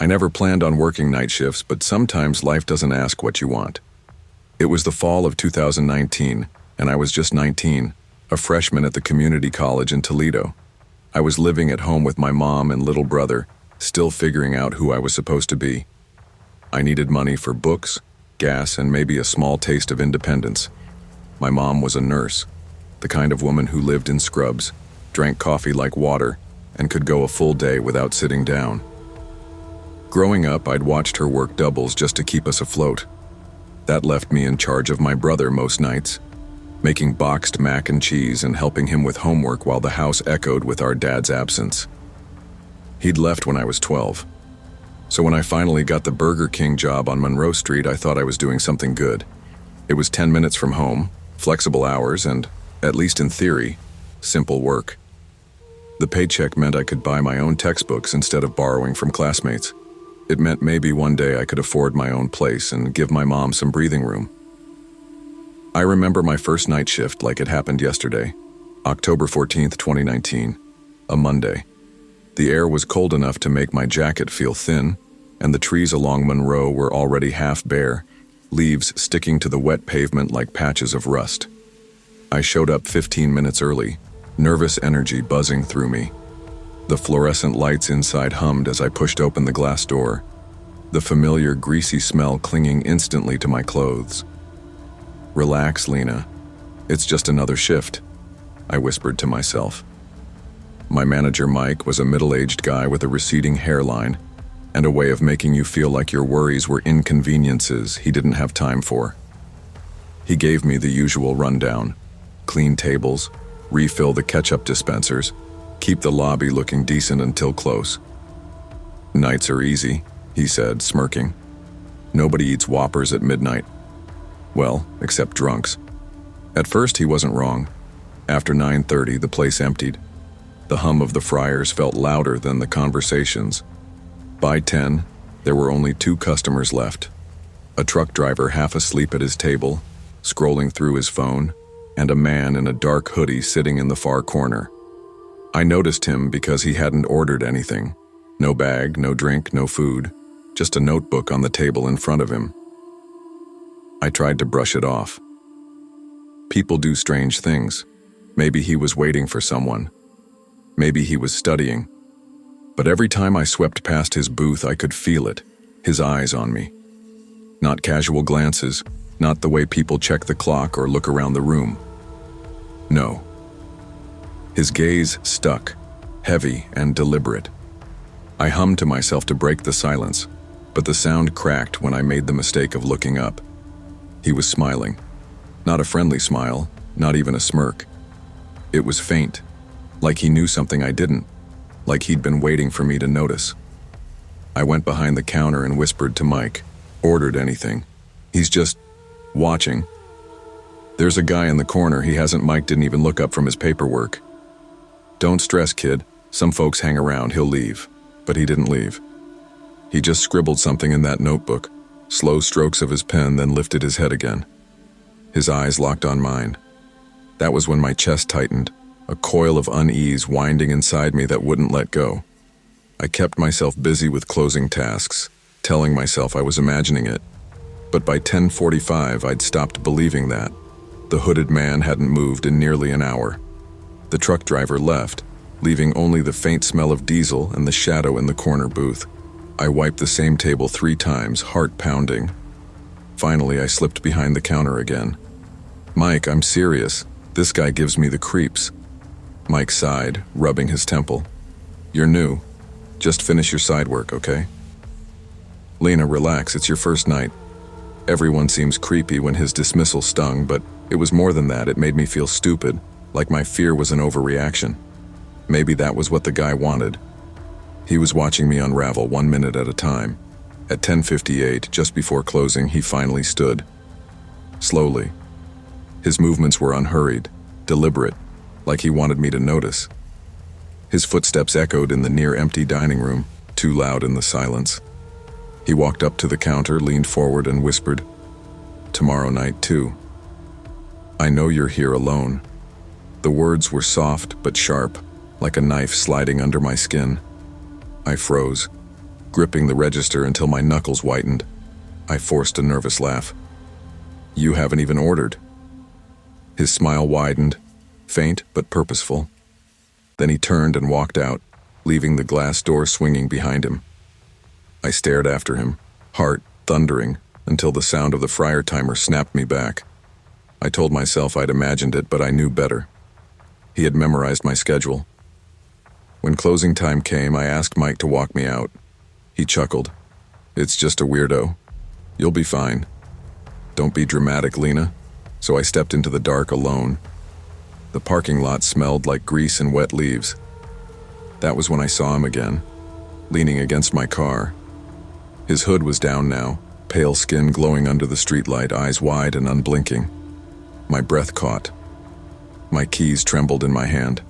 I never planned on working night shifts, but sometimes life doesn't ask what you want. It was the fall of 2019, and I was just 19, a freshman at the community college in Toledo. I was living at home with my mom and little brother, still figuring out who I was supposed to be. I needed money for books, gas, and maybe a small taste of independence. My mom was a nurse, the kind of woman who lived in scrubs, drank coffee like water, and could go a full day without sitting down. Growing up, I'd watched her work doubles just to keep us afloat. That left me in charge of my brother most nights, making boxed mac and cheese and helping him with homework while the house echoed with our dad's absence. He'd left when I was 12. So when I finally got the Burger King job on Monroe Street, I thought I was doing something good. It was 10 minutes from home, flexible hours, and, at least in theory, simple work. The paycheck meant I could buy my own textbooks instead of borrowing from classmates. It meant maybe one day I could afford my own place and give my mom some breathing room. I remember my first night shift like it happened yesterday, October 14th, 2019, a Monday. The air was cold enough to make my jacket feel thin, and the trees along Monroe were already half bare, leaves sticking to the wet pavement like patches of rust. I showed up 15 minutes early, nervous energy buzzing through me. The fluorescent lights inside hummed as I pushed open the glass door, the familiar greasy smell clinging instantly to my clothes. "Relax, Lena. It's just another shift," I whispered to myself. My manager, Mike, was a middle-aged guy with a receding hairline and a way of making you feel like your worries were inconveniences he didn't have time for. He gave me the usual rundown: clean tables, refill the ketchup dispensers, keep the lobby looking decent until close. "Nights are easy," he said, smirking. "Nobody eats Whoppers at midnight. Well, except drunks." At first, he wasn't wrong. After 9:30, the place emptied. The hum of the fryers felt louder than the conversations. By 10, there were only 2 customers left: a truck driver half asleep at his table, scrolling through his phone, and a man in a dark hoodie sitting in the far corner. I noticed him because he hadn't ordered anything. No bag, no drink, no food, just a notebook on the table in front of him. I tried to brush it off. People do strange things. Maybe he was waiting for someone. Maybe he was studying. But every time I swept past his booth, I could feel it, his eyes on me. Not casual glances, not the way people check the clock or look around the room. No. His gaze stuck, heavy and deliberate. I hummed to myself to break the silence, but the sound cracked when I made the mistake of looking up. He was smiling. Not a friendly smile, not even a smirk. It was faint, like he knew something I didn't, like he'd been waiting for me to notice. I went behind the counter and whispered to Mike, "Ordered anything? He's just watching." "There's a guy in the corner he hasn't." Mike didn't even look up from his paperwork. "Don't stress, kid. Some folks hang around, he'll leave." But he didn't leave. He just scribbled something in that notebook, slow strokes of his pen, then lifted his head again. His eyes locked on mine. That was when my chest tightened, a coil of unease winding inside me that wouldn't let go. I kept myself busy with closing tasks, telling myself I was imagining it. But by 10:45, I'd stopped believing that. The hooded man hadn't moved in nearly an hour. The truck driver left, leaving only the faint smell of diesel and the shadow in the corner booth. I wiped the same table 3 times, heart pounding. Finally, I slipped behind the counter again. "Mike, I'm serious. This guy gives me the creeps." Mike sighed, rubbing his temple. "You're new. Just finish your side work, okay?" "Lena, relax. It's your first night." Everyone seems creepy when his dismissal stung, but it was more than that. It made me feel stupid, like my fear was an overreaction. Maybe that was what the guy wanted. He was watching me unravel 1 minute at a time. At 10:58, just before closing, he finally stood. Slowly. His movements were unhurried, deliberate, like he wanted me to notice. His footsteps echoed in the near-empty dining room, too loud in the silence. He walked up to the counter, leaned forward, and whispered, "Tomorrow night, too. I know you're here alone." The words were soft but sharp, like a knife sliding under my skin. I froze. gripping the register until my knuckles whitened. I forced a nervous laugh. "You haven't even ordered." His smile widened, faint but purposeful. Then he turned and walked out, leaving the glass door swinging behind him. I stared after him, heart thundering, until the sound of the fryer timer snapped me back. I told myself I'd imagined it, but I knew better. He had memorized my schedule. When closing time came, I asked Mike to walk me out. He chuckled. "It's just a weirdo. You'll be fine." "Don't be dramatic, Lena." So I stepped into the dark alone. The parking lot smelled like grease and wet leaves. That was when I saw him again, leaning against my car. His hood was down now, pale skin glowing under the streetlight, eyes wide and unblinking. My breath caught. My keys trembled in my hand.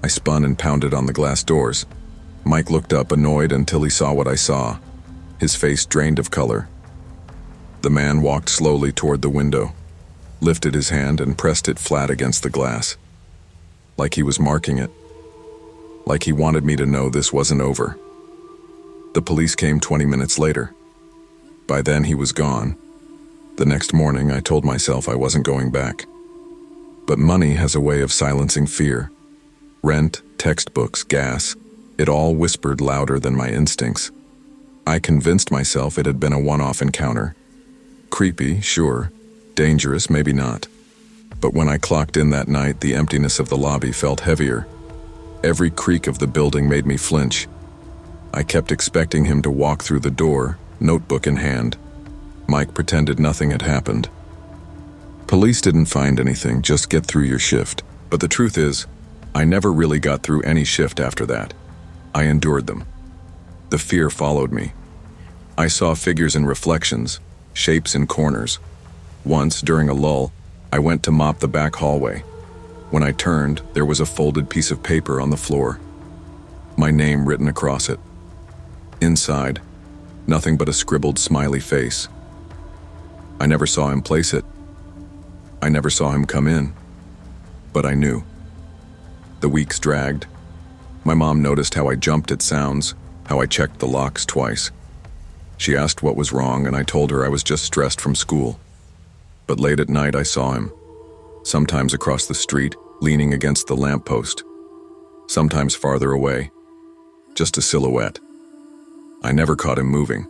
I spun and pounded on the glass doors. Mike looked up, annoyed, until he saw what I saw. His face drained of color. The man walked slowly toward the window, lifted his hand and pressed it flat against the glass. Like he was marking it. Like he wanted me to know this wasn't over. The police came 20 minutes later. By then he was gone. The next morning I told myself I wasn't going back. But money has a way of silencing fear. Rent, textbooks, gas, it all whispered louder than my instincts. I convinced myself it had been a one-off encounter. Creepy, sure. Dangerous, maybe not. But when I clocked in that night, the emptiness of the lobby felt heavier. Every creak of the building made me flinch. I kept expecting him to walk through the door, notebook in hand. Mike pretended nothing had happened. Police didn't find anything, just get through your shift. But the truth is, I never really got through any shift after that. I endured them. The fear followed me. I saw figures in reflections, shapes in corners. Once, during a lull, I went to mop the back hallway. When I turned, there was a folded piece of paper on the floor. My name written across it. Inside, nothing but a scribbled smiley face. I never saw him place it. I never saw him come in. But I knew. The weeks dragged. My mom noticed how I jumped at sounds, how I checked the locks twice. She asked what was wrong, and I told her I was just stressed from school. But late at night I saw him, sometimes across the street, leaning against the lamppost, sometimes farther away, just a silhouette. I never caught him moving.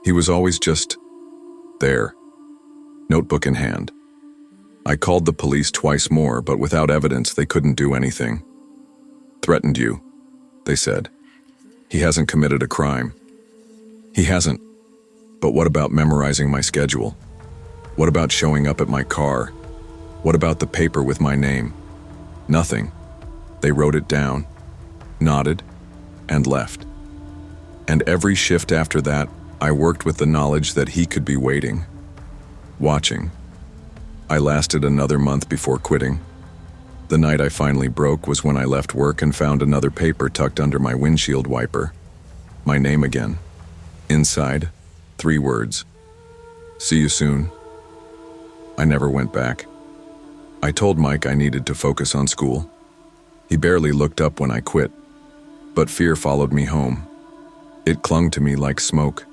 He was always just there, notebook in hand. I called the police twice more, but without evidence they couldn't do anything. "Threatened you," they said. "He hasn't committed a crime." He hasn't. But what about memorizing my schedule? What about showing up at my car? What about the paper with my name? Nothing. They wrote it down, nodded, and left. And every shift after that, I worked with the knowledge that he could be waiting, watching. I lasted another month before quitting. The night I finally broke was when I left work and found another paper tucked under my windshield wiper. My name again. Inside, 3 words. "See you soon." I never went back. I told Mike I needed to focus on school. He barely looked up when I quit. But fear followed me home. It clung to me like smoke.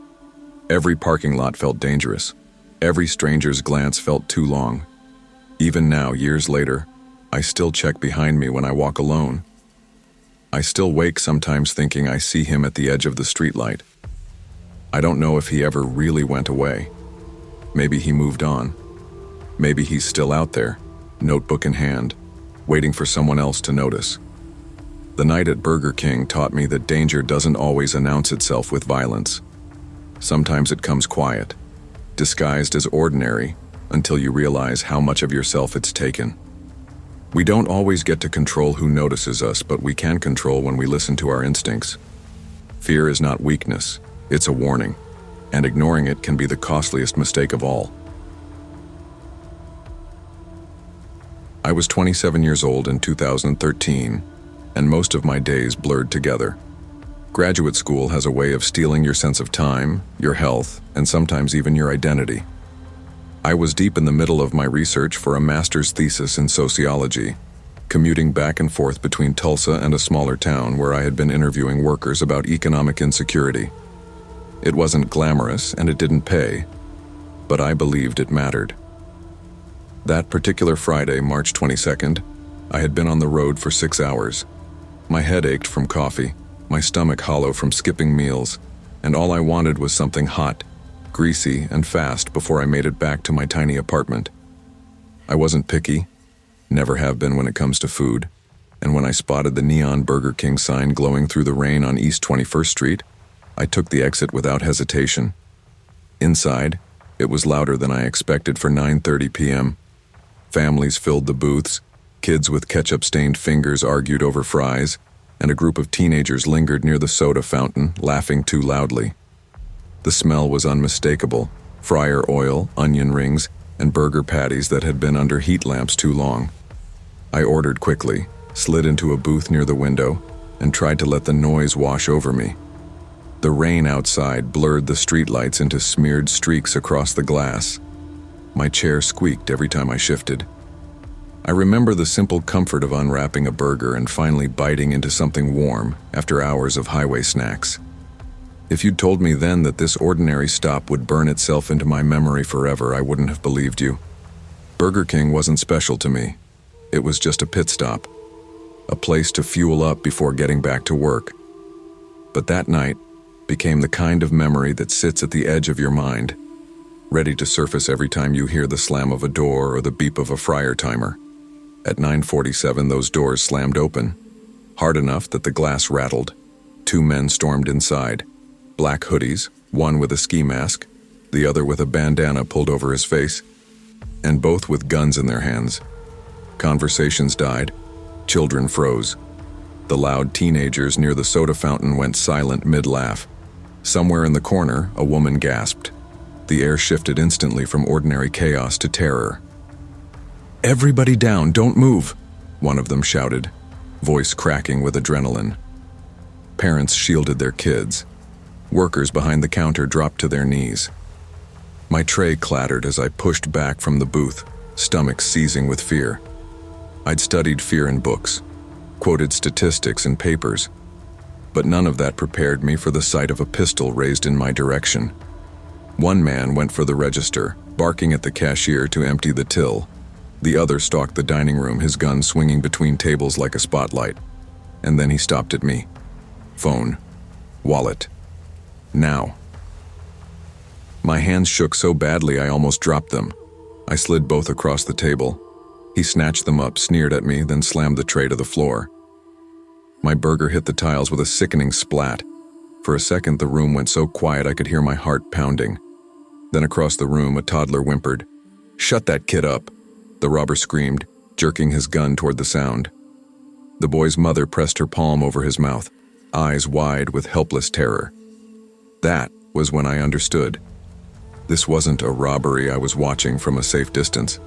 Every parking lot felt dangerous. Every stranger's glance felt too long. Even now, years later, I still check behind me when I walk alone. I still wake sometimes thinking I see him at the edge of the streetlight. I don't know if he ever really went away. Maybe he moved on. Maybe he's still out there, notebook in hand, waiting for someone else to notice. The night at Burger King taught me that danger doesn't always announce itself with violence. Sometimes it comes quiet, disguised as ordinary, until you realize how much of yourself it's taken. We don't always get to control who notices us, but we can control when we listen to our instincts. Fear is not weakness, it's a warning, and ignoring it can be the costliest mistake of all. I was 27 years old in 2013, and most of my days blurred together. Graduate school has a way of stealing your sense of time, your health, and sometimes even your identity. I was deep in the middle of my research for a master's thesis in sociology. commuting back and forth between Tulsa and a smaller town where I had been interviewing workers about economic insecurity. It wasn't glamorous and it didn't pay, but I believed it mattered. That particular Friday, March 22nd, I had been on the road for 6 hours. My head ached from coffee, my stomach hollow from skipping meals, and all I wanted was something hot, greasy, and fast before I made it back to my tiny apartment. I wasn't picky, never have been when it comes to food, and when I spotted the neon Burger King sign glowing through the rain on East 21st Street, I took the exit without hesitation. Inside, it was louder than I expected for 9:30 p.m. Families filled the booths, kids with ketchup-stained fingers argued over fries, and a group of teenagers lingered near the soda fountain, laughing too loudly. The smell was unmistakable: fryer oil, onion rings, and burger patties that had been under heat lamps too long. I ordered quickly, slid into a booth near the window, and tried to let the noise wash over me. The rain outside blurred the streetlights into smeared streaks across the glass. My chair squeaked every time I shifted. I remember the simple comfort of unwrapping a burger and finally biting into something warm after hours of highway snacks. If you'd told me then that this ordinary stop would burn itself into my memory forever, I wouldn't have believed you. Burger King wasn't special to me. It was just a pit stop, a place to fuel up before getting back to work. But that night became the kind of memory that sits at the edge of your mind, ready to surface every time you hear the slam of a door or the beep of a fryer timer. At 9:47, those doors slammed open, hard enough that the glass rattled. 2 men stormed inside, black hoodies, one with a ski mask, the other with a bandana pulled over his face, and both with guns in their hands. Conversations died. Children froze. The loud teenagers near the soda fountain went silent mid-laugh. Somewhere in the corner, a woman gasped. The air shifted instantly from ordinary chaos to terror. "Everybody down, don't move," one of them shouted, voice cracking with adrenaline. Parents shielded their kids. Workers behind the counter dropped to their knees. My tray clattered as I pushed back from the booth, stomach seizing with fear. I'd studied fear in books, quoted statistics in papers, but none of that prepared me for the sight of a pistol raised in my direction. One man went for the register, barking at the cashier to empty the till. The other stalked the dining room, his gun swinging between tables like a spotlight. And then he stopped at me. Phone. Wallet. Now. My hands shook so badly I almost dropped them. I slid both across the table. He snatched them up, sneered at me, then slammed the tray to the floor. My burger hit the tiles with a sickening splat. For a second, the room went so quiet I could hear my heart pounding. Then across the room, a toddler whimpered. "Shut that kid up," the robber screamed, jerking his gun toward the sound. The boy's mother pressed her palm over his mouth, eyes wide with helpless terror. That was when I understood. This wasn't a robbery I was watching from a safe distance.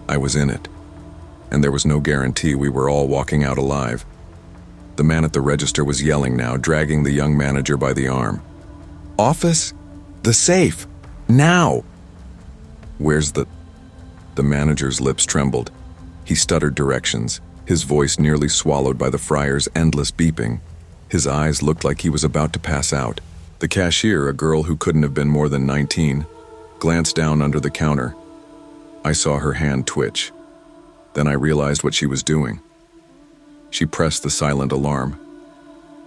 I was in it, and there was no guarantee we were all walking out alive. The man at the register was yelling now, dragging the young manager by the arm. "Office? The safe! Now!" "Where's the—" The manager's lips trembled. He stuttered directions, his voice nearly swallowed by the fryer's endless beeping. His eyes looked like he was about to pass out. The cashier, a girl who couldn't have been more than 19, glanced down under the counter. I saw her hand twitch. Then I realized what she was doing. She pressed the silent alarm.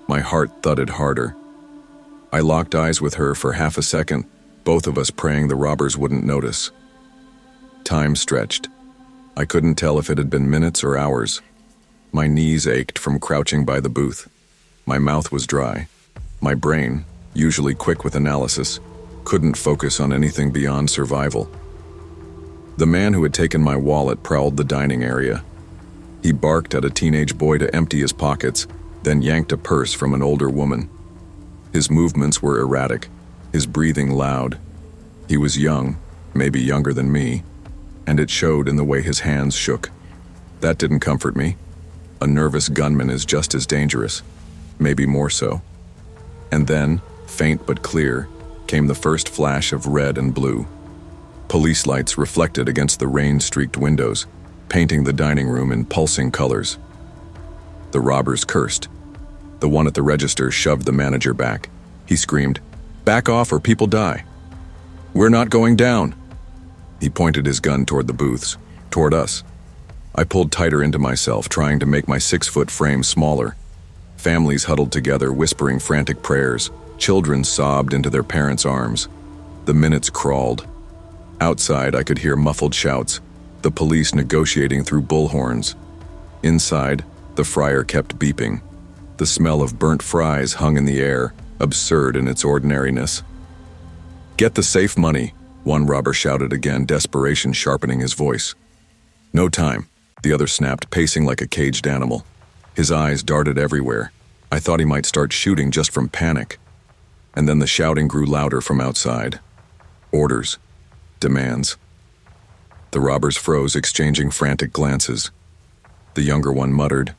My heart thudded harder. I locked eyes with her for half a second, both of us praying the robbers wouldn't notice. Time stretched. I couldn't tell if it had been minutes or hours. My knees ached from crouching by the booth. My mouth was dry. My brain, usually quick with analysis, couldn't focus on anything beyond survival. The man who had taken my wallet prowled the dining area. He barked at a teenage boy to empty his pockets, then yanked a purse from an older woman. His movements were erratic, his breathing loud. He was young, maybe younger than me, and it showed in the way his hands shook. That didn't comfort me. A nervous gunman is just as dangerous, maybe more so. And then, faint but clear, came the first flash of red and blue. Police lights reflected against the rain-streaked windows. painting the dining room in pulsing colors. The robbers cursed. The one at the register shoved the manager back. He screamed, "Back off or people die. We're not going down." He pointed his gun toward the booths, toward us. I pulled tighter into myself, trying to make my 6-foot frame smaller. Families huddled together, whispering frantic prayers. Children sobbed into their parents' arms. The minutes crawled. Outside, I could hear muffled shouts, the police negotiating through bullhorns. Inside, the fryer kept beeping. The smell of burnt fries hung in the air, absurd in its ordinariness. "Get the safe money," one robber shouted again, desperation sharpening his voice. "No time," the other snapped, pacing like a caged animal. His eyes darted everywhere. I thought he might start shooting just from panic. And then the shouting grew louder from outside. Orders. Demands. The robbers froze, exchanging frantic glances. The younger one muttered,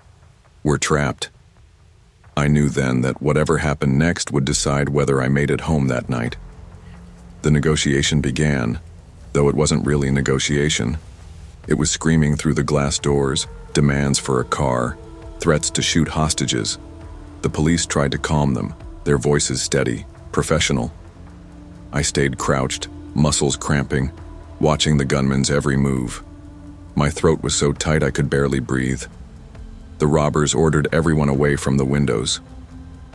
"We're trapped." I knew then that whatever happened next would decide whether I made it home that night. The negotiation began, though it wasn't really a negotiation. It was screaming through the glass doors, demands for a car, threats to shoot hostages. The police tried to calm them, their voices steady, professional. I stayed crouched, muscles cramping, watching the gunman's every move. My throat was so tight I could barely breathe. The robbers ordered everyone away from the windows.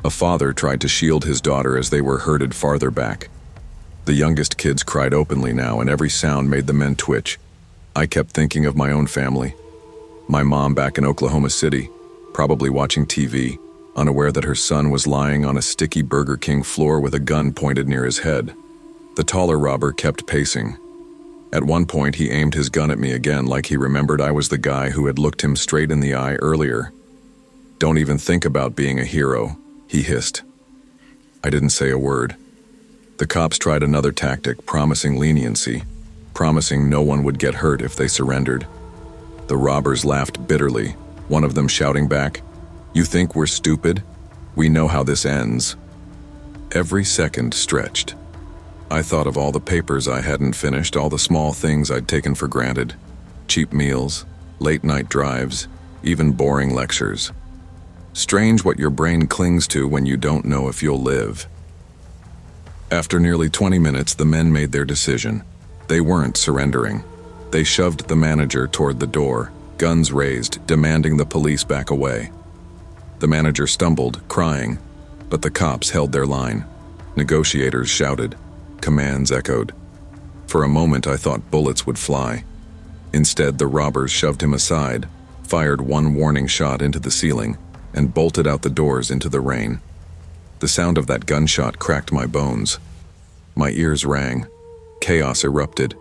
A father tried to shield his daughter as they were herded farther back. The youngest kids cried openly now, and every sound made the men twitch. I kept thinking of my own family. My mom back in Oklahoma City, probably watching TV, unaware that her son was lying on a sticky Burger King floor with a gun pointed near his head. The taller robber kept pacing. At one point, he aimed his gun at me again, like he remembered I was the guy who had looked him straight in the eye earlier. "Don't even think about being a hero," he hissed. I didn't say a word. The cops tried another tactic, promising leniency, promising no one would get hurt if they surrendered. The robbers laughed bitterly, one of them shouting back, "You think we're stupid? We know how this ends." Every second stretched. I thought of all the papers I hadn't finished, all the small things I'd taken for granted. Cheap meals, late-night drives, even boring lectures. Strange what your brain clings to when you don't know if you'll live. After nearly 20 minutes, the men made their decision. They weren't surrendering. They shoved the manager toward the door, guns raised, demanding the police back away. The manager stumbled, crying, but the cops held their line. Negotiators shouted. Commands echoed. For a moment, I thought bullets would fly. Instead, the robbers shoved him aside, fired one warning shot into the ceiling, and bolted out the doors into the rain. The sound of that gunshot cracked my bones. My ears rang. Chaos erupted.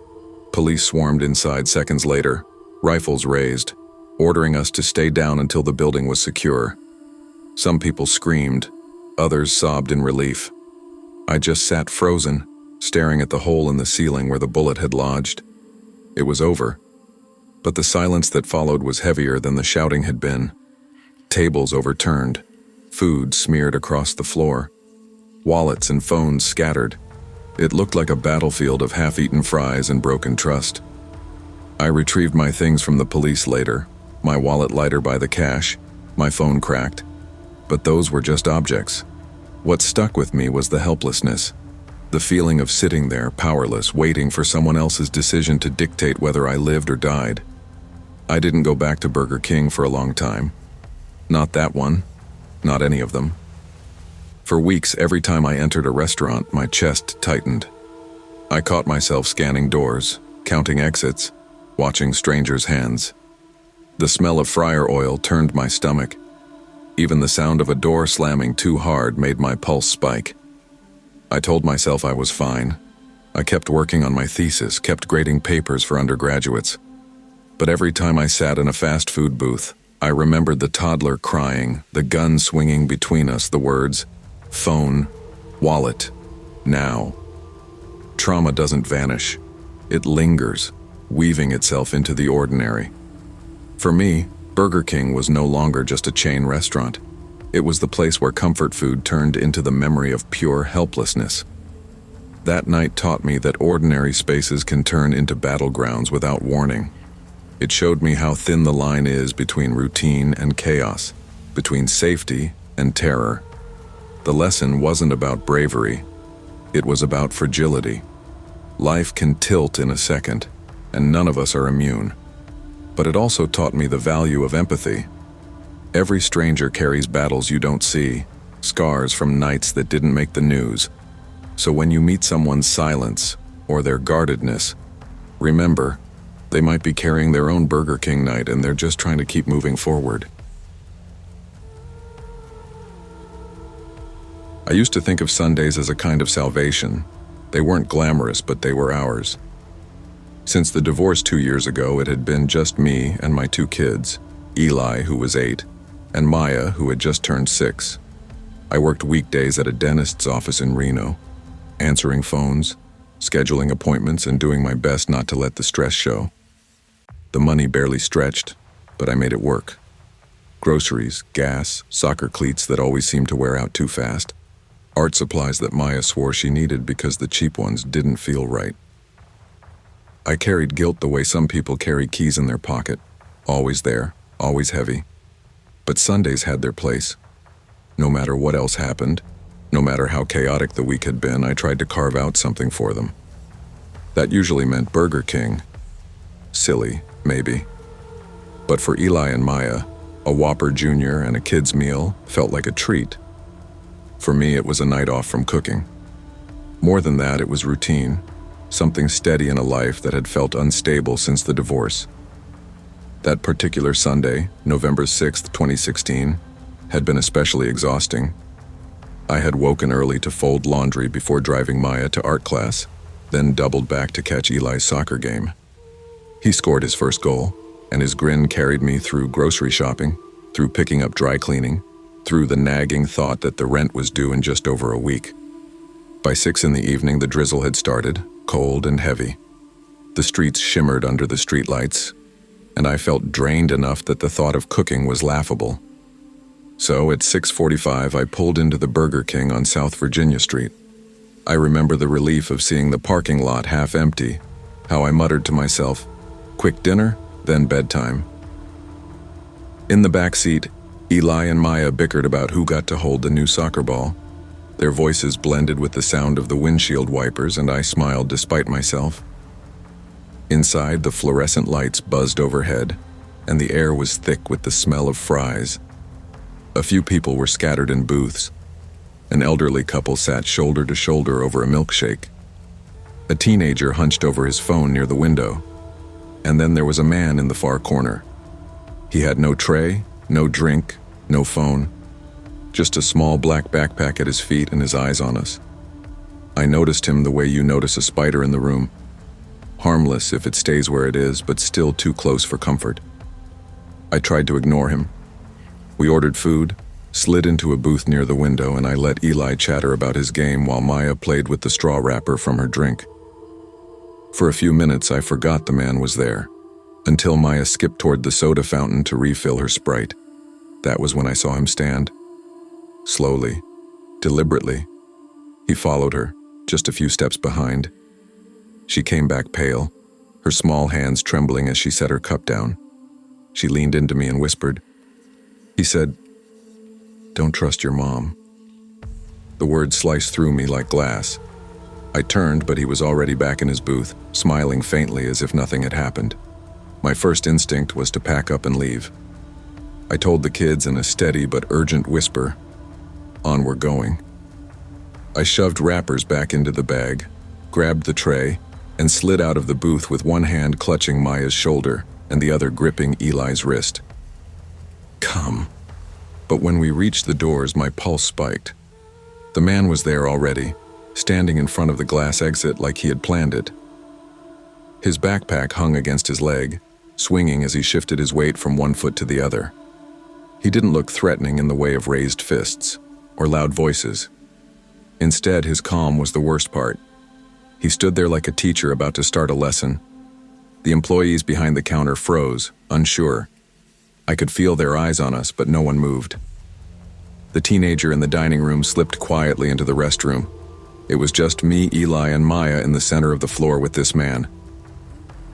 Police swarmed inside seconds later, rifles raised, ordering us to stay down until the building was secure. Some people screamed, others sobbed in relief. I just sat frozen, staring at the hole in the ceiling where the bullet had lodged. It was over, but the silence that followed was heavier than the shouting had been. Tables overturned, food smeared across the floor, wallets and phones scattered. It looked like a battlefield of half-eaten fries and broken trust. I retrieved my things from the police later, my wallet lighter by the cash, my phone cracked, but those were just objects. What stuck with me was the helplessness. The feeling of sitting there, powerless, waiting for someone else's decision to dictate whether I lived or died. I didn't go back to Burger King for a long time. Not that one. Not any of them. For weeks, every time I entered a restaurant, my chest tightened. I caught myself scanning doors, counting exits, watching strangers' hands. The smell of fryer oil turned my stomach. Even the sound of a door slamming too hard made my pulse spike. I told myself I was fine. I kept working on my thesis, kept grading papers for undergraduates. But every time I sat in a fast food booth, I remembered the toddler crying, the gun swinging between us, the words, phone, wallet, now. Trauma doesn't vanish. It lingers, weaving itself into the ordinary. For me, Burger King was no longer just a chain restaurant. It was the place where comfort food turned into the memory of pure helplessness. That night taught me that ordinary spaces can turn into battlegrounds without warning. It showed me how thin the line is between routine and chaos, between safety and terror. The lesson wasn't about bravery. It was about fragility. Life can tilt in a second, and none of us are immune. But it also taught me the value of empathy. Every stranger carries battles you don't see, scars from nights that didn't make the news. So when you meet someone's silence or their guardedness, remember, they might be carrying their own Burger King night and they're just trying to keep moving forward. I used to think of Sundays as a kind of salvation. They weren't glamorous, but they were ours. Since the divorce 2 years ago, it had been just me and my 2 kids, Eli, who was 8, and Maya, who had just turned 6. I worked weekdays at a dentist's office in Reno, answering phones, scheduling appointments, and doing my best not to let the stress show. The money barely stretched, but I made it work. Groceries, gas, soccer cleats that always seemed to wear out too fast, art supplies that Maya swore she needed because the cheap ones didn't feel right. I carried guilt the way some people carry keys in their pocket, always there, always heavy. But Sundays had their place. No matter what else happened, no matter how chaotic the week had been, I tried to carve out something for them. That usually meant Burger King. Silly, maybe. But for Eli and Maya, a Whopper Jr. and a kid's meal felt like a treat. For me, it was a night off from cooking. More than that, it was routine, something steady in a life that had felt unstable since the divorce. That particular Sunday, November 6th, 2016, had been especially exhausting. I had woken early to fold laundry before driving Maya to art class, then doubled back to catch Eli's soccer game. He scored his first goal, and his grin carried me through grocery shopping, through picking up dry cleaning, through the nagging thought that the rent was due in just over a week. By 6 in the evening, the drizzle had started, cold and heavy. The streets shimmered under the streetlights, and I felt drained enough that the thought of cooking was laughable. So at 6:45, I pulled into the Burger King on South Virginia Street. I remember the relief of seeing the parking lot half empty, how I muttered to myself, quick dinner, then bedtime. In the back seat, Eli and Maya bickered about who got to hold the new soccer ball. Their voices blended with the sound of the windshield wipers, and I smiled despite myself. Inside, the fluorescent lights buzzed overhead, and the air was thick with the smell of fries. A few people were scattered in booths. An elderly couple sat shoulder to shoulder over a milkshake. A teenager hunched over his phone near the window. And then there was a man in the far corner. He had no tray, no drink, no phone. Just a small black backpack at his feet and his eyes on us. I noticed him the way you notice a spider in the room. Harmless if it stays where it is, but still too close for comfort. I tried to ignore him. We ordered food, slid into a booth near the window, and I let Eli chatter about his game while Maya played with the straw wrapper from her drink. For a few minutes, I forgot the man was there, until Maya skipped toward the soda fountain to refill her Sprite. That was when I saw him stand. Slowly, deliberately, he followed her, just a few steps behind. She came back pale, her small hands trembling as she set her cup down. She leaned into me and whispered. He said, "Don't trust your mom." The words sliced through me like glass. I turned, but he was already back in his booth, smiling faintly as if nothing had happened. My first instinct was to pack up and leave. I told the kids in a steady but urgent whisper, "On we're going." I shoved wrappers back into the bag, grabbed the tray, and slid out of the booth with one hand clutching Maya's shoulder and the other gripping Eli's wrist. Come. But when we reached the doors, my pulse spiked. The man was there already, standing in front of the glass exit like he had planned it. His backpack hung against his leg, swinging as he shifted his weight from one foot to the other. He didn't look threatening in the way of raised fists or loud voices. Instead, his calm was the worst part. He stood there like a teacher about to start a lesson. The employees behind the counter froze, unsure. I could feel their eyes on us, but no one moved. The teenager in the dining room slipped quietly into the restroom. It was just me, Eli, and Maya in the center of the floor with this man.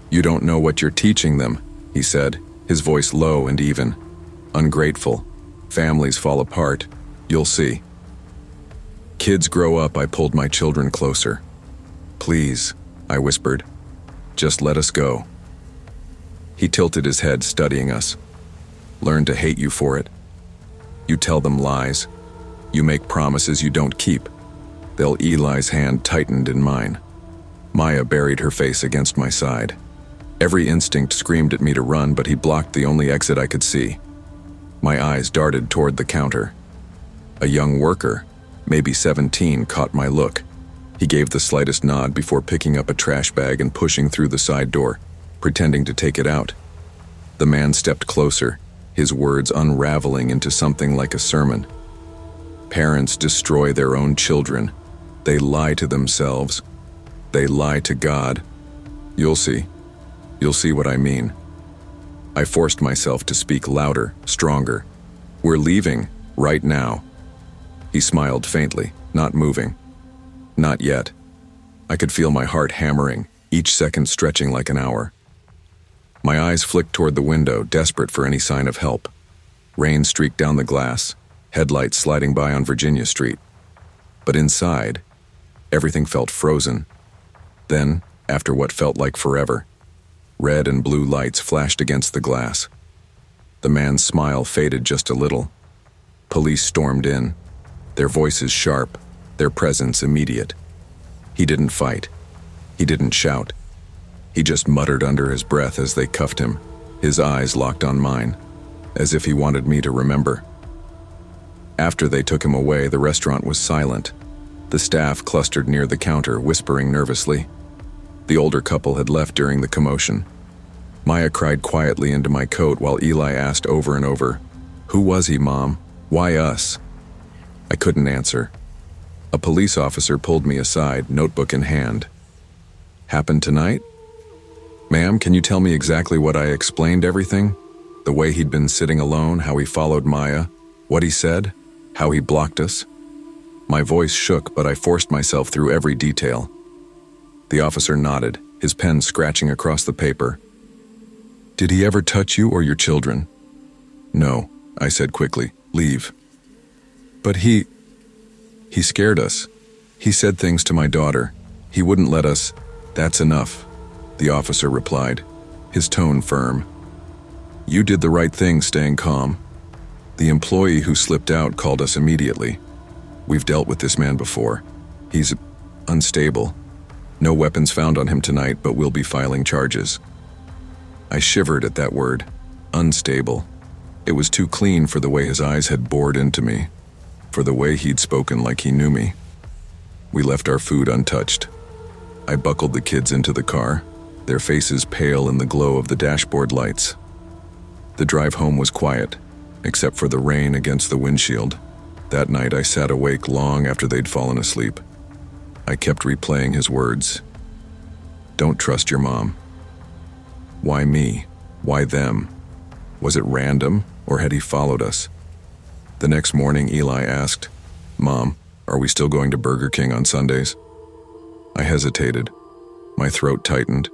"You don't know what you're teaching them," he said, his voice low and even. Ungrateful. Families fall apart. You'll see. Kids grow up, I pulled my children closer. Please, I whispered. Just let us go. He tilted his head, studying us. Learn to hate you for it. You tell them lies. You make promises you don't keep. Eli's hand tightened in mine. Maya buried her face against my side. Every instinct screamed at me to run, but he blocked the only exit I could see. My eyes darted toward the counter. A young worker, maybe 17, caught my look. He gave the slightest nod before picking up a trash bag and pushing through the side door, pretending to take it out. The man stepped closer, his words unraveling into something like a sermon. Parents destroy their own children. They lie to themselves. They lie to God. You'll see. You'll see what I mean. I forced myself to speak louder, stronger. We're leaving, right now. He smiled faintly, not moving. Not yet. I could feel my heart hammering, each second stretching like an hour. My eyes flicked toward the window, desperate for any sign of help. Rain streaked down the glass, headlights sliding by on Virginia Street. But inside, everything felt frozen. Then, after what felt like forever, red and blue lights flashed against the glass. The man's smile faded just a little. Police stormed in, their voices sharp, their presence immediate. He didn't fight. He didn't shout. He just muttered under his breath as they cuffed him, his eyes locked on mine, as if he wanted me to remember. After they took him away, the restaurant was silent. The staff clustered near the counter, whispering nervously. The older couple had left during the commotion. Maya cried quietly into my coat while Eli asked over and over, "Who was he, Mom? Why us?" I couldn't answer. A police officer pulled me aside, notebook in hand. "Happened tonight?" "Ma'am, can you tell me exactly what I explained everything? The way he'd been sitting alone, how he followed Maya, what he said, how he blocked us?" My voice shook, but I forced myself through every detail. The officer nodded, his pen scratching across the paper. "Did he ever touch you or your children?" "No," I said quickly. "Leave." "But he scared us. He said things to my daughter. He wouldn't let us." "That's enough," the officer replied, his tone firm. "You did the right thing staying calm. The employee who slipped out called us immediately. We've dealt with this man before. He's unstable. No weapons found on him tonight, but we'll be filing charges." I shivered at that word, unstable. It was too clean for the way his eyes had bored into me, for the way he'd spoken like he knew me. We left our food untouched. I buckled the kids into the car, their faces pale in the glow of the dashboard lights. The drive home was quiet, except for the rain against the windshield. That night I sat awake long after they'd fallen asleep. I kept replaying his words. "Don't trust your mom." Why me? Why them? Was it random, or had he followed us? The next morning, Eli asked, "Mom, are we still going to Burger King on Sundays?" I hesitated. My throat tightened.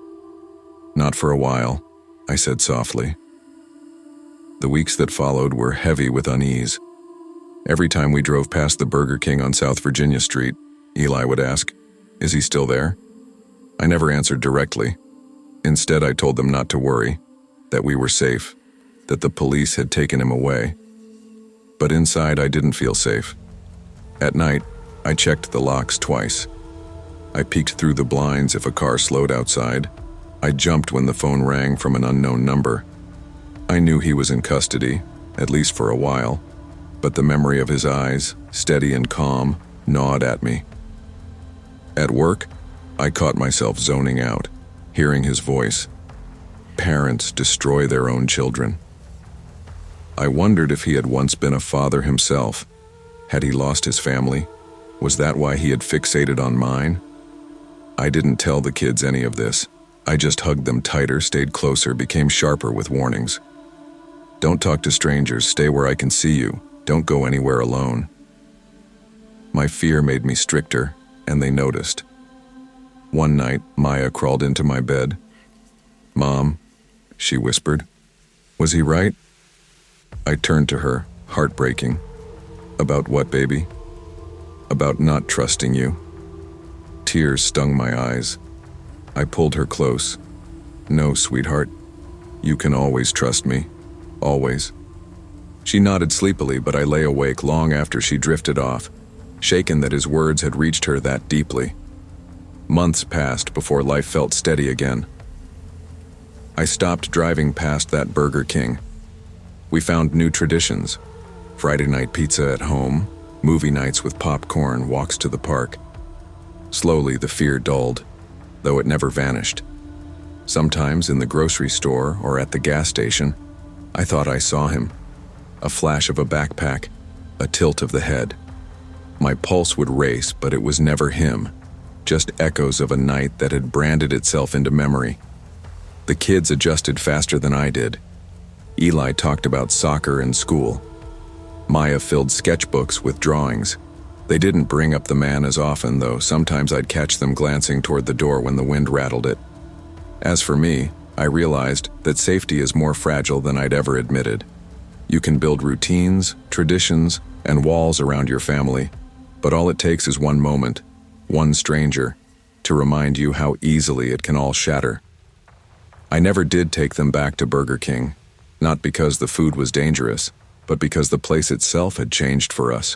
"Not for a while," I said softly. The weeks that followed were heavy with unease. Every time we drove past the Burger King on South Virginia Street, Eli would ask, "Is he still there?" I never answered directly. Instead, I told them not to worry, that we were safe, that the police had taken him away. But inside, I didn't feel safe. At night, I checked the locks twice. I peeked through the blinds if a car slowed outside. I jumped when the phone rang from an unknown number. I knew he was in custody, at least for a while, but the memory of his eyes, steady and calm, gnawed at me. At work, I caught myself zoning out, hearing his voice. Parents destroy their own children. I wondered if he had once been a father himself. Had he lost his family? Was that why he had fixated on mine? I didn't tell the kids any of this. I just hugged them tighter, stayed closer, became sharper with warnings. "Don't talk to strangers, stay where I can see you. Don't go anywhere alone." My fear made me stricter, and they noticed. One night, Maya crawled into my bed. "Mom, she whispered. Was he right? I turned to her, heartbreaking. About what, baby? About not trusting you. Tears stung my eyes. I pulled her close. No, sweetheart. You can always trust me. Always. She nodded sleepily, but I lay awake long after she drifted off, shaken that his words had reached her that deeply. Months passed before life felt steady again. I stopped driving past that Burger King. We found new traditions. Friday night pizza at home, movie nights with popcorn, walks to the park. Slowly the fear dulled, though it never vanished. Sometimes in the grocery store or at the gas station, I thought I saw him. A flash of a backpack, a tilt of the head. My pulse would race, but it was never him, just echoes of a night that had branded itself into memory. The kids adjusted faster than I did. Eli talked about soccer and school. Maya filled sketchbooks with drawings. They didn't bring up the man as often, though sometimes I'd catch them glancing toward the door when the wind rattled it. As for me, I realized that safety is more fragile than I'd ever admitted. You can build routines, traditions, and walls around your family, but all it takes is one moment, one stranger, to remind you how easily it can all shatter. I never did take them back to Burger King, not because the food was dangerous, but because the place itself had changed for us.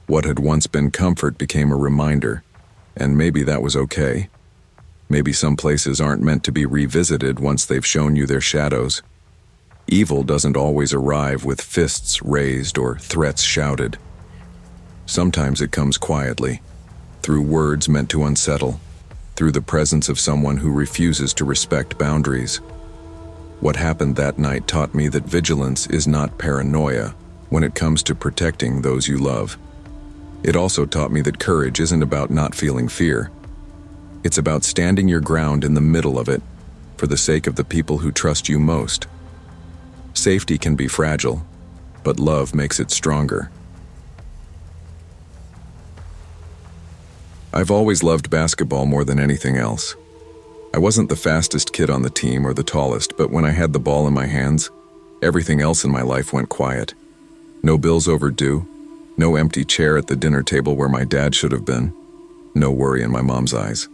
What had once been comfort became a reminder, and maybe that was okay. Maybe some places aren't meant to be revisited once they've shown you their shadows. Evil doesn't always arrive with fists raised or threats shouted. Sometimes it comes quietly, through words meant to unsettle, through the presence of someone who refuses to respect boundaries. What happened that night taught me that vigilance is not paranoia when it comes to protecting those you love. It also taught me that courage isn't about not feeling fear. It's about standing your ground in the middle of it, for the sake of the people who trust you most. Safety can be fragile, but love makes it stronger. I've always loved basketball more than anything else. I wasn't the fastest kid on the team or the tallest, but when I had the ball in my hands, everything else in my life went quiet. No bills overdue, no empty chair at the dinner table where my dad should have been, no worry in my mom's eyes.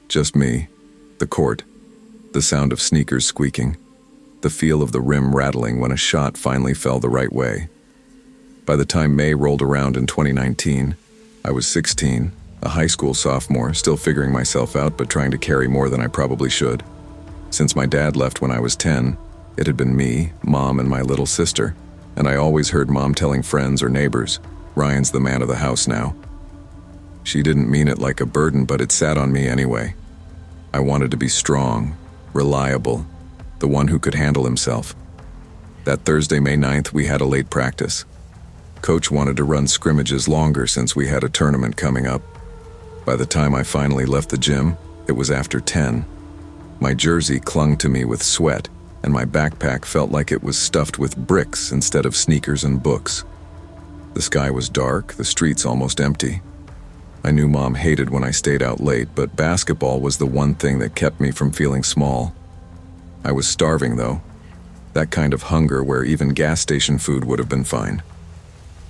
Just me, the court, the sound of sneakers squeaking, the feel of the rim rattling when a shot finally fell the right way. By the time May rolled around in 2019, I was 16, a high school sophomore, still figuring myself out but trying to carry more than I probably should. Since my dad left when I was 10, it had been me, Mom, and my little sister, and I always heard Mom telling friends or neighbors, "Ryan's the man of the house now." She didn't mean it like a burden, but it sat on me anyway. I wanted to be strong, reliable, the one who could handle himself. That Thursday, May 9th, we had a late practice. Coach wanted to run scrimmages longer since we had a tournament coming up. By the time I finally left the gym, it was after 10. My jersey clung to me with sweat, and my backpack felt like it was stuffed with bricks instead of sneakers and books. The sky was dark, the streets almost empty. I knew Mom hated when I stayed out late, but basketball was the one thing that kept me from feeling small. I was starving, though. That kind of hunger where even gas station food would have been fine.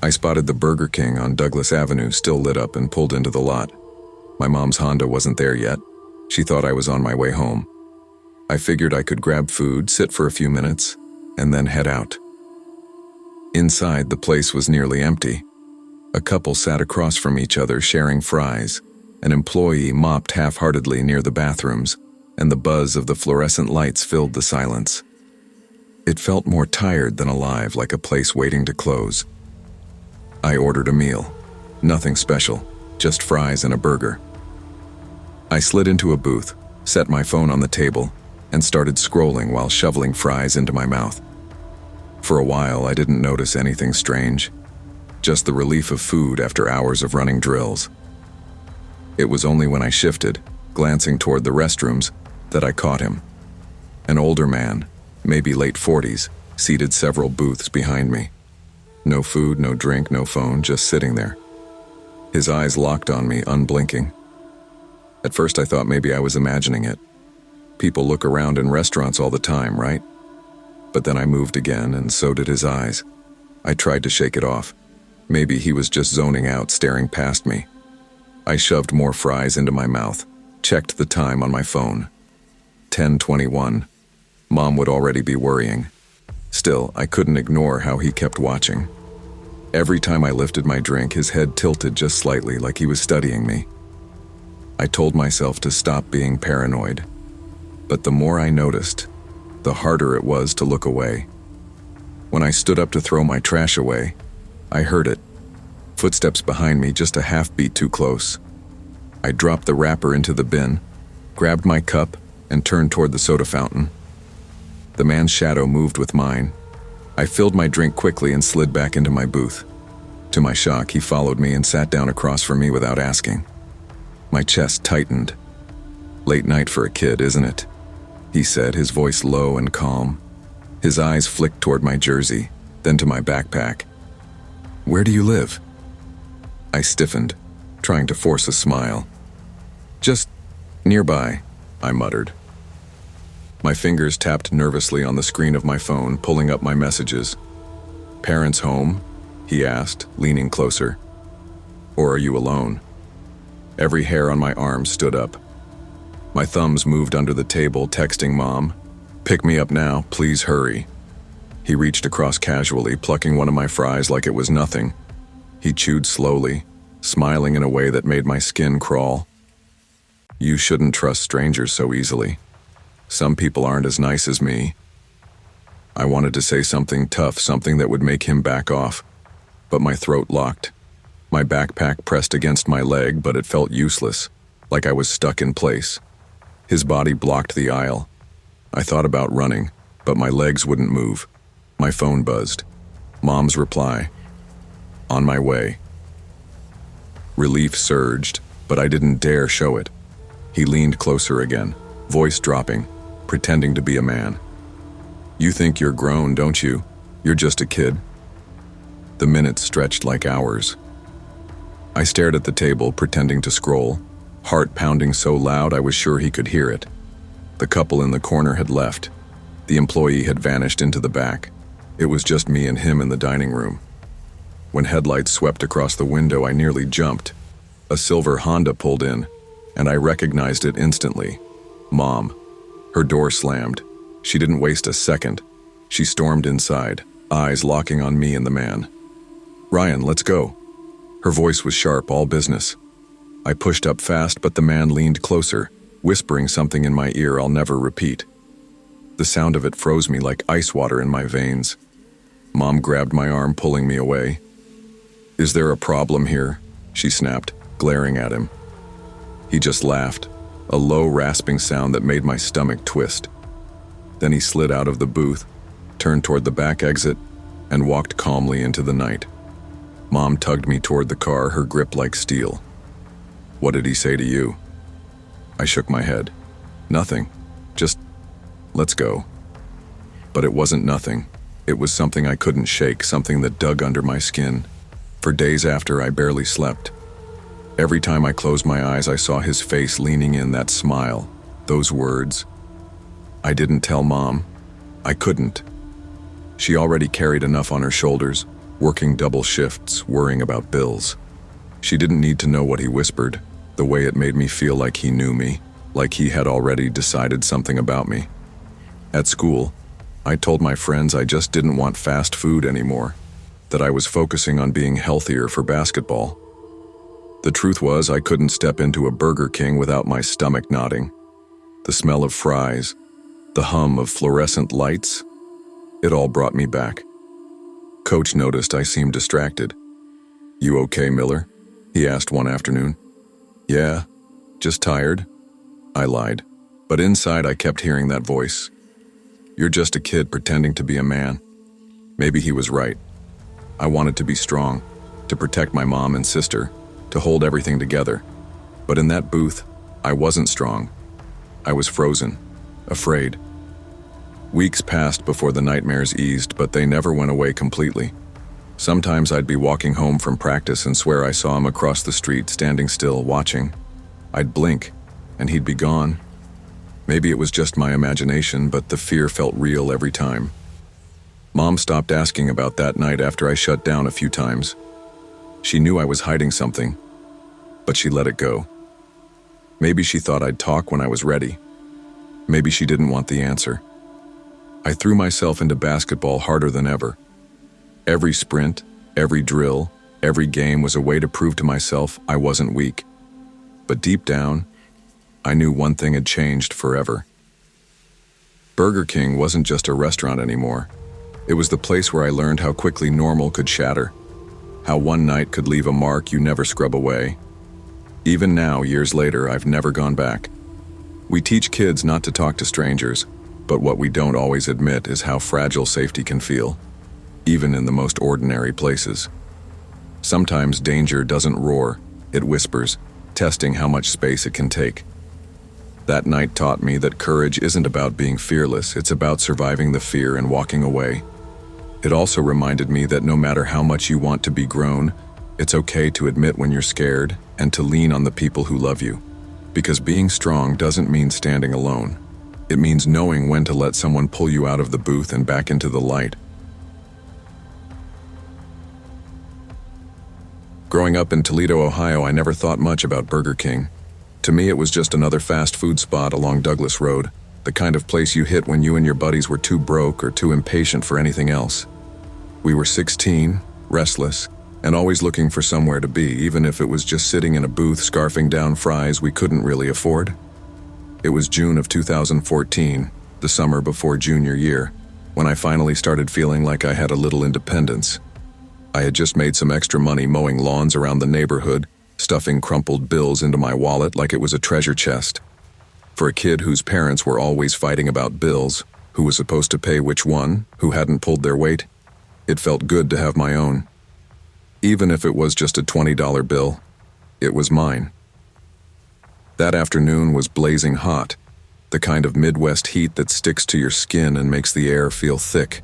I spotted the Burger King on Douglas Avenue still lit up and pulled into the lot. My mom's Honda wasn't there yet. She thought I was on my way home. I figured I could grab food, sit for a few minutes, and then head out. Inside, the place was nearly empty. A couple sat across from each other sharing fries. An employee mopped half-heartedly near the bathrooms, and the buzz of the fluorescent lights filled the silence. It felt more tired than alive, like a place waiting to close. I ordered a meal. Nothing special, just fries and a burger. I slid into a booth, set my phone on the table, and started scrolling while shoveling fries into my mouth. For a while, I didn't notice anything strange, just the relief of food after hours of running drills. It was only when I shifted, glancing toward the restrooms, that I caught him. An older man, maybe late 40s, seated several booths behind me. No food, no drink, no phone, just sitting there. His eyes locked on me, unblinking. At first I thought maybe I was imagining it. People look around in restaurants all the time, right? But then I moved again, and so did his eyes. I tried to shake it off. Maybe he was just zoning out, staring past me. I shoved more fries into my mouth, checked the time on my phone. 10:21. Mom would already be worrying. Still, I couldn't ignore how he kept watching. Every time I lifted my drink, his head tilted just slightly, like he was studying me. I told myself to stop being paranoid. But the more I noticed, the harder it was to look away. When I stood up to throw my trash away, I heard it. Footsteps behind me, just a half beat too close. I dropped the wrapper into the bin, grabbed my cup, and turned toward the soda fountain. The man's shadow moved with mine. I filled my drink quickly and slid back into my booth. To my shock, he followed me and sat down across from me without asking. My chest tightened. "Late night for a kid, isn't it?" he said, his voice low and calm. His eyes flicked toward my jersey, then to my backpack. "Where do you live?" I stiffened, trying to force a smile. "Just nearby," I muttered. My fingers tapped nervously on the screen of my phone, pulling up my messages. "Parents home?" he asked, leaning closer. "Or are you alone?" Every hair on my arm stood up. My thumbs moved under the table, texting Mom, "Pick me up now, please hurry." He reached across casually, plucking one of my fries like it was nothing. He chewed slowly, smiling in a way that made my skin crawl. "You shouldn't trust strangers so easily. Some people aren't as nice as me." I wanted to say something tough, something that would make him back off, but my throat locked. My backpack pressed against my leg, but it felt useless, like I was stuck in place. His body blocked the aisle. I thought about running, but my legs wouldn't move. My phone buzzed. Mom's reply. "On my way." Relief surged, but I didn't dare show it. He leaned closer again, voice dropping, pretending to be a man. "You think you're grown, don't you? You're just a kid." The minutes stretched like hours. I stared at the table, pretending to scroll, heart pounding so loud I was sure he could hear it. The couple in the corner had left. The employee had vanished into the back. It was just me and him in the dining room. When headlights swept across the window, I nearly jumped. A silver Honda pulled in, and I recognized it instantly. Mom. Her door slammed. She didn't waste a second. She stormed inside, eyes locking on me and the man. "Ryan, let's go." Her voice was sharp, all business. I pushed up fast, but the man leaned closer, whispering something in my ear I'll never repeat. The sound of it froze me like ice water in my veins. Mom grabbed my arm, pulling me away. "Is there a problem here?" she snapped, glaring at him. He just laughed, a low, rasping sound that made my stomach twist. Then he slid out of the booth, turned toward the back exit, and walked calmly into the night. Mom tugged me toward the car, her grip like steel. "What did he say to you?" I shook my head. "Nothing. Just, let's go." But it wasn't nothing. It was something I couldn't shake, something that dug under my skin. For days after, I barely slept. Every time I closed my eyes, I saw his face leaning in, that smile, those words. I didn't tell Mom. I couldn't. She already carried enough on her shoulders, working double shifts, worrying about bills. She didn't need to know what he whispered, the way it made me feel like he knew me, like he had already decided something about me. At school, I told my friends I just didn't want fast food anymore, that I was focusing on being healthier for basketball. The truth was, I couldn't step into a Burger King without my stomach nodding. The smell of fries, the hum of fluorescent lights, it all brought me back. Coach noticed I seemed distracted. "You okay, Miller?" he asked one afternoon. "Yeah, just tired," I lied. But inside I kept hearing that voice. "You're just a kid pretending to be a man." Maybe he was right. I wanted to be strong, to protect my mom and sister, to hold everything together. But in that booth, I wasn't strong. I was frozen, afraid. Weeks passed before the nightmares eased, but they never went away completely. Sometimes I'd be walking home from practice and swear I saw him across the street, standing still, watching. I'd blink, and he'd be gone. Maybe it was just my imagination, but the fear felt real every time. Mom stopped asking about that night after I shut down a few times. She knew I was hiding something, but she let it go. Maybe she thought I'd talk when I was ready. Maybe she didn't want the answer. I threw myself into basketball harder than ever. Every sprint, every drill, every game was a way to prove to myself I wasn't weak. But deep down, I knew one thing had changed forever. Burger King wasn't just a restaurant anymore. It was the place where I learned how quickly normal could shatter, how one night could leave a mark you never scrub away. Even now, years later, I've never gone back. We teach kids not to talk to strangers, but what we don't always admit is how fragile safety can feel, even in the most ordinary places. Sometimes danger doesn't roar, it whispers, testing how much space it can take. That night taught me that courage isn't about being fearless, it's about surviving the fear and walking away. It also reminded me that no matter how much you want to be grown, it's okay to admit when you're scared and to lean on the people who love you. Because being strong doesn't mean standing alone. It means knowing when to let someone pull you out of the booth and back into the light. Growing up in Toledo, Ohio, I never thought much about Burger King. To me, it was just another fast food spot along Douglas Road, the kind of place you hit when you and your buddies were too broke or too impatient for anything else. We were 16, restless, and always looking for somewhere to be, even if it was just sitting in a booth scarfing down fries we couldn't really afford. It was June of 2014, the summer before junior year, when I finally started feeling like I had a little independence. I had just made some extra money mowing lawns around the neighborhood, stuffing crumpled bills into my wallet like it was a treasure chest. For a kid whose parents were always fighting about bills, who was supposed to pay which one, who hadn't pulled their weight, it felt good to have my own. Even if it was just a $20 bill, it was mine. That afternoon was blazing hot, the kind of Midwest heat that sticks to your skin and makes the air feel thick.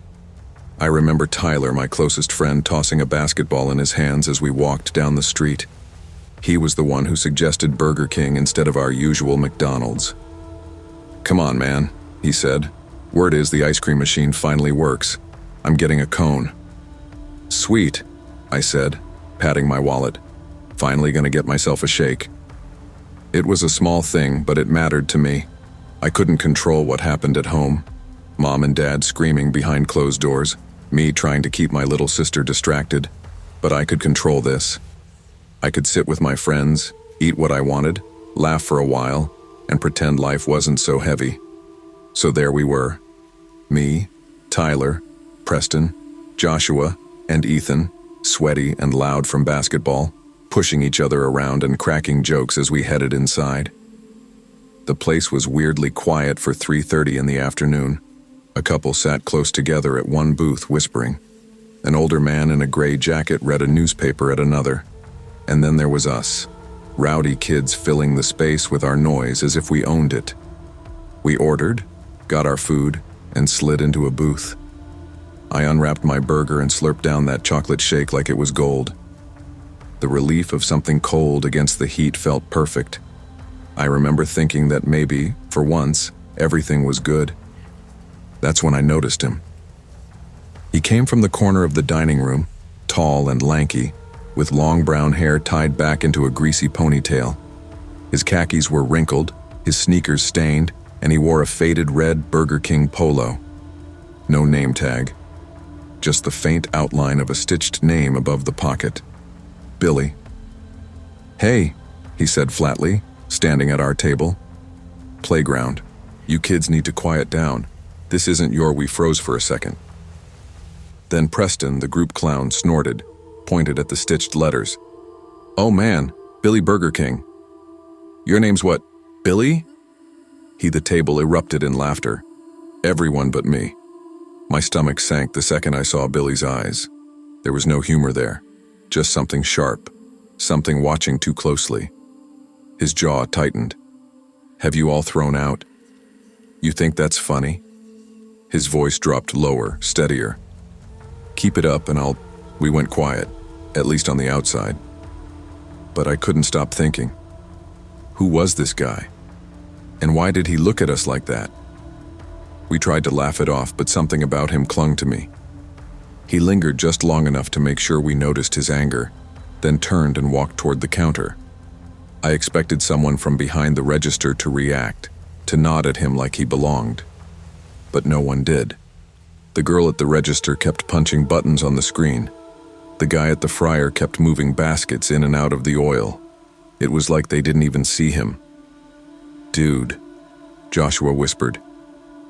I remember Tyler, my closest friend, tossing a basketball in his hands as we walked down the street. He was the one who suggested Burger King instead of our usual McDonald's. "Come on, man," he said. "Word is the ice cream machine finally works. I'm getting a cone." "Sweet," I said, patting my wallet. Finally gonna get myself a shake. It was a small thing, but it mattered to me. I couldn't control what happened at home. Mom and Dad screaming behind closed doors, me trying to keep my little sister distracted. But I could control this. I could sit with my friends, eat what I wanted, laugh for a while, and pretend life wasn't so heavy. So there we were. Me, Tyler, Preston, Joshua, and Ethan, sweaty and loud from basketball, pushing each other around and cracking jokes as we headed inside. The place was weirdly quiet for 3:30 in the afternoon. A couple sat close together at one booth whispering. An older man in a gray jacket read a newspaper at another. And then there was us, rowdy kids filling the space with our noise as if we owned it. We ordered, got our food, and slid into a booth. I unwrapped my burger and slurped down that chocolate shake like it was gold. The relief of something cold against the heat felt perfect. I remember thinking that maybe, for once, everything was good. That's when I noticed him. He came from the corner of the dining room, tall and lanky, with long brown hair tied back into a greasy ponytail. His khakis were wrinkled, his sneakers stained, and he wore a faded red Burger King polo. No name tag, just the faint outline of a stitched name above the pocket. Billy. "Hey," he said flatly, standing at our table. "Playground. You kids need to quiet down. This isn't your..." We froze for a second. Then Preston, the group clown, snorted, pointed at the stitched letters. "Oh man, Billy Burger King. Your name's what, Billy?" The table erupted in laughter. Everyone but me. My stomach sank the second I saw Billy's eyes. There was no humor there, just something sharp, something watching too closely. His jaw tightened. "Have you all thrown out? You think that's funny?" His voice dropped lower, steadier. "Keep it up and I'll..." We went quiet, at least on the outside. But I couldn't stop thinking. Who was this guy? And why did he look at us like that? We tried to laugh it off, but something about him clung to me. He lingered just long enough to make sure we noticed his anger, then turned and walked toward the counter. I expected someone from behind the register to react, to nod at him like he belonged. But no one did. The girl at the register kept punching buttons on the screen. The guy at the fryer kept moving baskets in and out of the oil. It was like they didn't even see him. "Dude," Joshua whispered.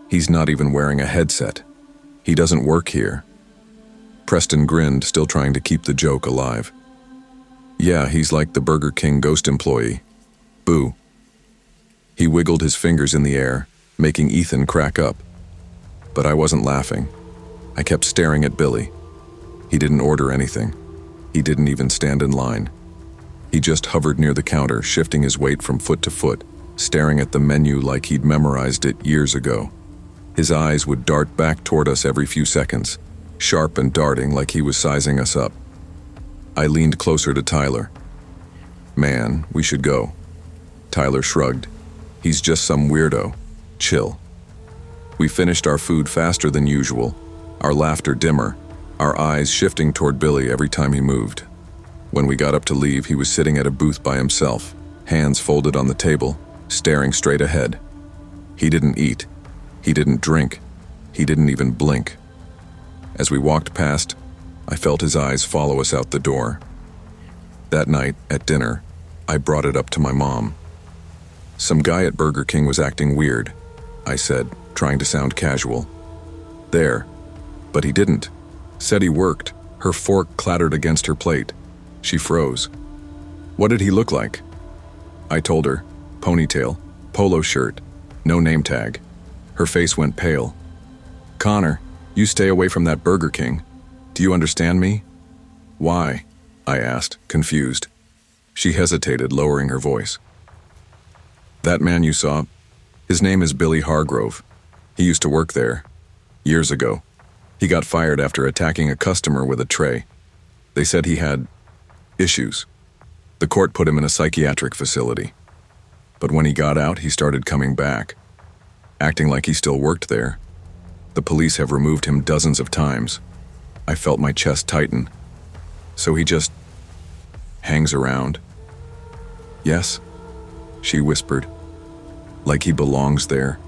"He's not even wearing a headset. He doesn't work here." Preston grinned, still trying to keep the joke alive. "Yeah, he's like the Burger King ghost employee. Boo." He wiggled his fingers in the air, making Ethan crack up. But I wasn't laughing. I kept staring at Billy. He didn't order anything. He didn't even stand in line. He just hovered near the counter, shifting his weight from foot to foot, staring at the menu like he'd memorized it years ago. His eyes would dart back toward us every few seconds, sharp and darting like he was sizing us up. I leaned closer to Tyler. "Man, we should go." Tyler shrugged. "He's just some weirdo. Chill." We finished our food faster than usual, our laughter dimmer, our eyes shifting toward Billy every time he moved. When we got up to leave, he was sitting at a booth by himself, hands folded on the table, staring straight ahead. He didn't eat. He didn't drink. He didn't even blink. As we walked past, I felt his eyes follow us out the door. That night, at dinner, I brought it up to my mom. "Some guy at Burger King was acting weird," I said, trying to sound casual. "There." But he didn't. Said he worked. Her fork clattered against her plate. She froze. "What did he look like?" I told her. Ponytail, polo shirt, no name tag. Her face went pale. "Connor, you stay away from that Burger King. Do you understand me?" "Why?" I asked, confused. She hesitated, lowering her voice. "That man you saw, his name is Billy Hargrove. He used to work there. Years ago. He got fired after attacking a customer with a tray. They said he had issues. The court put him in a psychiatric facility. But when he got out, he started coming back, acting like he still worked there. The police have removed him dozens of times." I felt my chest tighten. "So he just hangs around?" "Yes," she whispered. "Like he belongs there.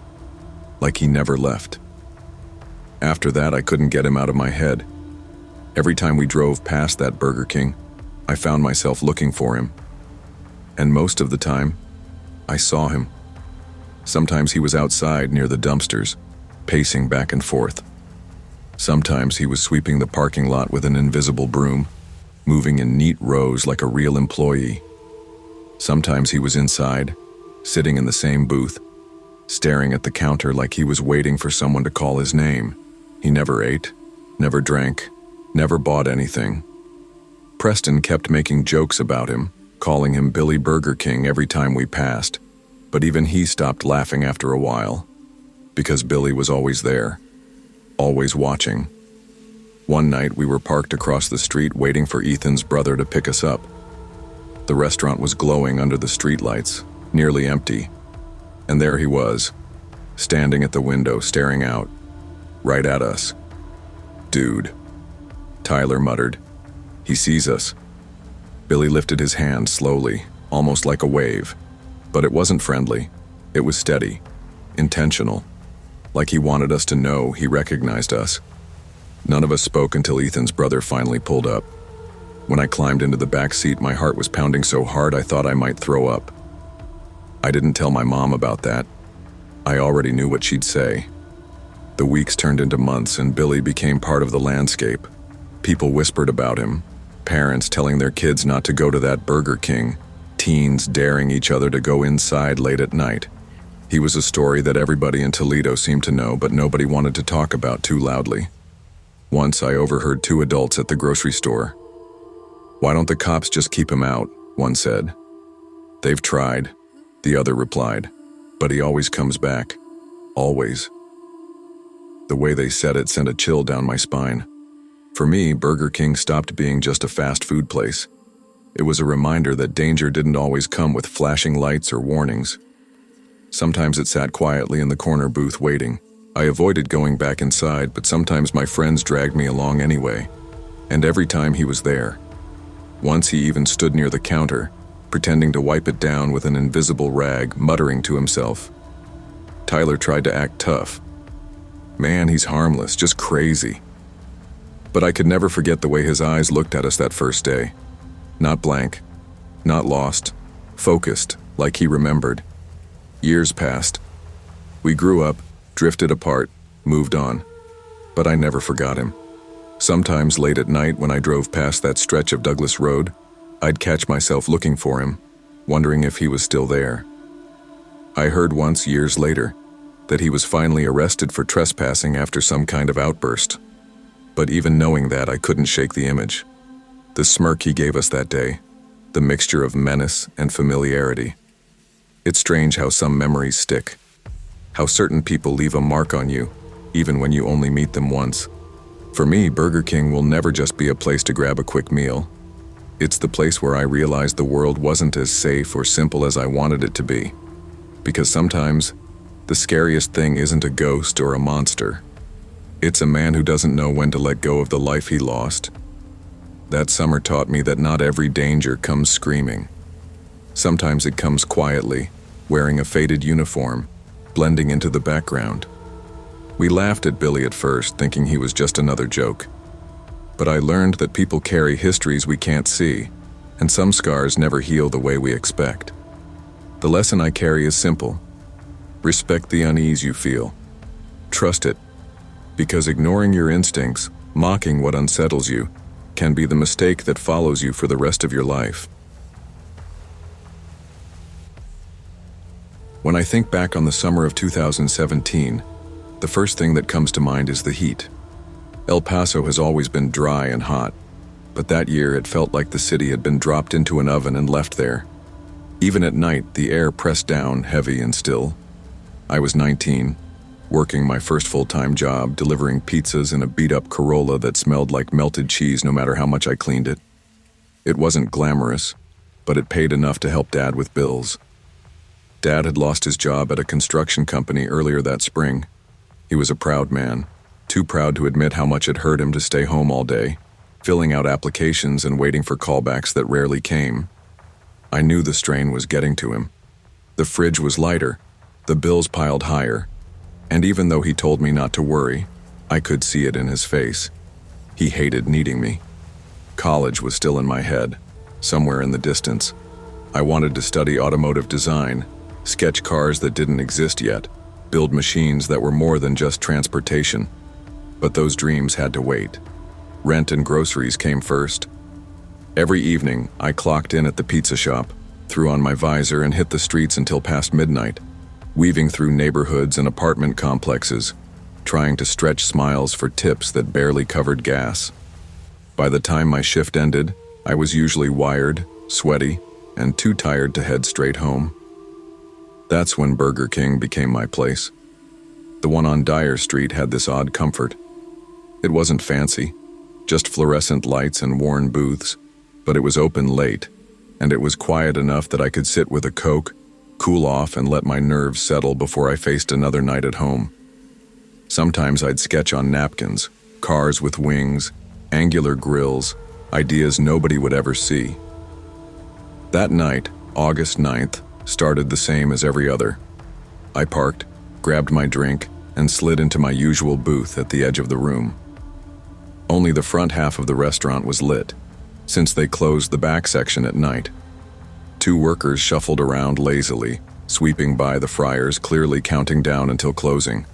Like he never left." After that, I couldn't get him out of my head. Every time we drove past that Burger King, I found myself looking for him. And most of the time, I saw him. Sometimes he was outside near the dumpsters, pacing back and forth. Sometimes he was sweeping the parking lot with an invisible broom, moving in neat rows like a real employee. Sometimes he was inside, sitting in the same booth, staring at the counter like he was waiting for someone to call his name. He never ate, never drank, never bought anything. Preston kept making jokes about him, calling him Billy Burger King every time we passed, but even he stopped laughing after a while, because Billy was always there, always watching. One night we were parked across the street waiting for Ethan's brother to pick us up. The restaurant was glowing under the streetlights, nearly empty, and there he was, standing at the window staring out, right at us. "Dude," Tyler muttered. "He sees us." Billy lifted his hand slowly, almost like a wave, but it wasn't friendly. It was steady, intentional, like he wanted us to know he recognized us. None of us spoke until Ethan's brother finally pulled up. When I climbed into the back seat, my heart was pounding so hard I thought I might throw up. I didn't tell my mom about that. I already knew what she'd say. The weeks turned into months and Billy became part of the landscape. People whispered about him, parents telling their kids not to go to that Burger King, teens daring each other to go inside late at night. He was a story that everybody in Toledo seemed to know, but nobody wanted to talk about too loudly. Once I overheard two adults at the grocery store. "Why don't the cops just keep him out?" one said. "They've tried," the other replied, "but he always comes back. Always." The way they said it sent a chill down my spine. For me, Burger King stopped being just a fast food place. It was a reminder that danger didn't always come with flashing lights or warnings. Sometimes it sat quietly in the corner booth waiting. I avoided going back inside, but sometimes my friends dragged me along anyway. And every time he was there. Once he even stood near the counter, pretending to wipe it down with an invisible rag, muttering to himself. Tyler tried to act tough. Man, he's harmless, just crazy. But I could never forget the way his eyes looked at us that first day. Not blank, not lost, focused, like he remembered. Years passed. We grew up, drifted apart, moved on. But I never forgot him. Sometimes late at night when I drove past that stretch of Douglas Road, I'd catch myself looking for him, wondering if he was still there. I heard once, years later, that he was finally arrested for trespassing after some kind of outburst. But even knowing that, I couldn't shake the image. The smirk he gave us that day, the mixture of menace and familiarity. It's strange how some memories stick. How certain people leave a mark on you, even when you only meet them once. For me, Burger King will never just be a place to grab a quick meal. It's the place where I realized the world wasn't as safe or simple as I wanted it to be. Because sometimes, the scariest thing isn't a ghost or a monster. It's a man who doesn't know when to let go of the life he lost. That summer taught me that not every danger comes screaming. Sometimes it comes quietly, wearing a faded uniform, blending into the background. We laughed at Billy at first, thinking he was just another joke. But I learned that people carry histories we can't see, and some scars never heal the way we expect. The lesson I carry is simple. Respect the unease you feel. Trust it, because ignoring your instincts, mocking what unsettles you, can be the mistake that follows you for the rest of your life. When I think back on the summer of 2017, the first thing that comes to mind is the heat. El Paso has always been dry and hot, but that year it felt like the city had been dropped into an oven and left there. Even at night, the air pressed down, heavy and still. I was 19, working my first full-time job, delivering pizzas in a beat-up Corolla that smelled like melted cheese no matter how much I cleaned it. It wasn't glamorous, but it paid enough to help Dad with bills. Dad had lost his job at a construction company earlier that spring. He was a proud man, too proud to admit how much it hurt him to stay home all day, filling out applications and waiting for callbacks that rarely came. I knew the strain was getting to him. The fridge was lighter, the bills piled higher, and even though he told me not to worry, I could see it in his face. He hated needing me. College was still in my head, somewhere in the distance. I wanted to study automotive design, sketch cars that didn't exist yet, build machines that were more than just transportation. But those dreams had to wait. Rent and groceries came first. Every evening, I clocked in at the pizza shop, threw on my visor and hit the streets until past midnight, weaving through neighborhoods and apartment complexes, trying to stretch smiles for tips that barely covered gas. By the time my shift ended, I was usually wired, sweaty, and too tired to head straight home. That's when Burger King became my place. The one on Dyer Street had this odd comfort. It wasn't fancy, just fluorescent lights and worn booths, but it was open late, and it was quiet enough that I could sit with a Coke, cool off and let my nerves settle before I faced another night at home. Sometimes I'd sketch on napkins, cars with wings, angular grills, ideas nobody would ever see. That night, August 9th, started the same as every other. I parked, grabbed my drink, and slid into my usual booth at the edge of the room. Only the front half of the restaurant was lit, since they closed the back section at night. Two workers shuffled around lazily, sweeping by the fryers, clearly counting down until closing.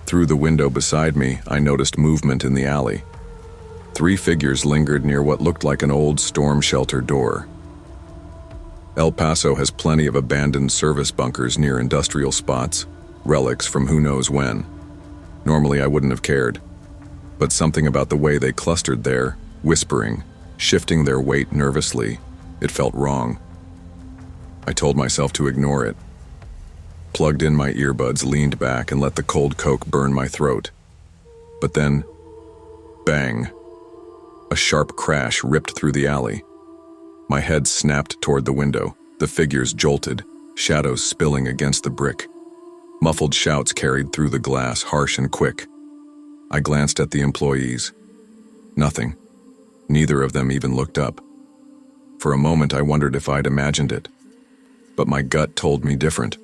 Through the window beside me, I noticed movement in the alley. 3 figures lingered near what looked like an old storm shelter door. El Paso has plenty of abandoned service bunkers near industrial spots, relics from who knows when. Normally I wouldn't have cared. But something about the way they clustered there, whispering, shifting their weight nervously, it felt wrong. I told myself to ignore it. Plugged in my earbuds, leaned back, and let the cold Coke burn my throat. But then, bang. A sharp crash ripped through the alley. My head snapped toward the window. The figures jolted, shadows spilling against the brick. Muffled shouts carried through the glass, harsh and quick. I glanced at the employees. Nothing. Neither of them even looked up. For a moment I wondered if I'd imagined it. But my gut told me different.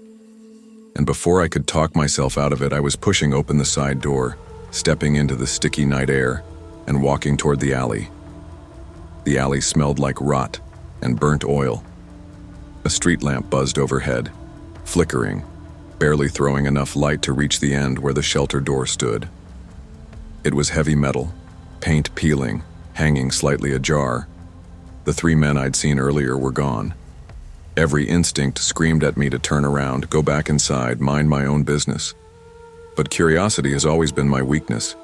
And before I could talk myself out of it, I was pushing open the side door, stepping into the sticky night air, and walking toward the alley. The alley smelled like rot and burnt oil. A street lamp buzzed overhead, flickering, barely throwing enough light to reach the end where the shelter door stood. It was heavy metal, paint peeling, hanging slightly ajar. The 3 men I'd seen earlier were gone. Every instinct screamed at me to turn around, go back inside, mind my own business. But curiosity has always been my weakness.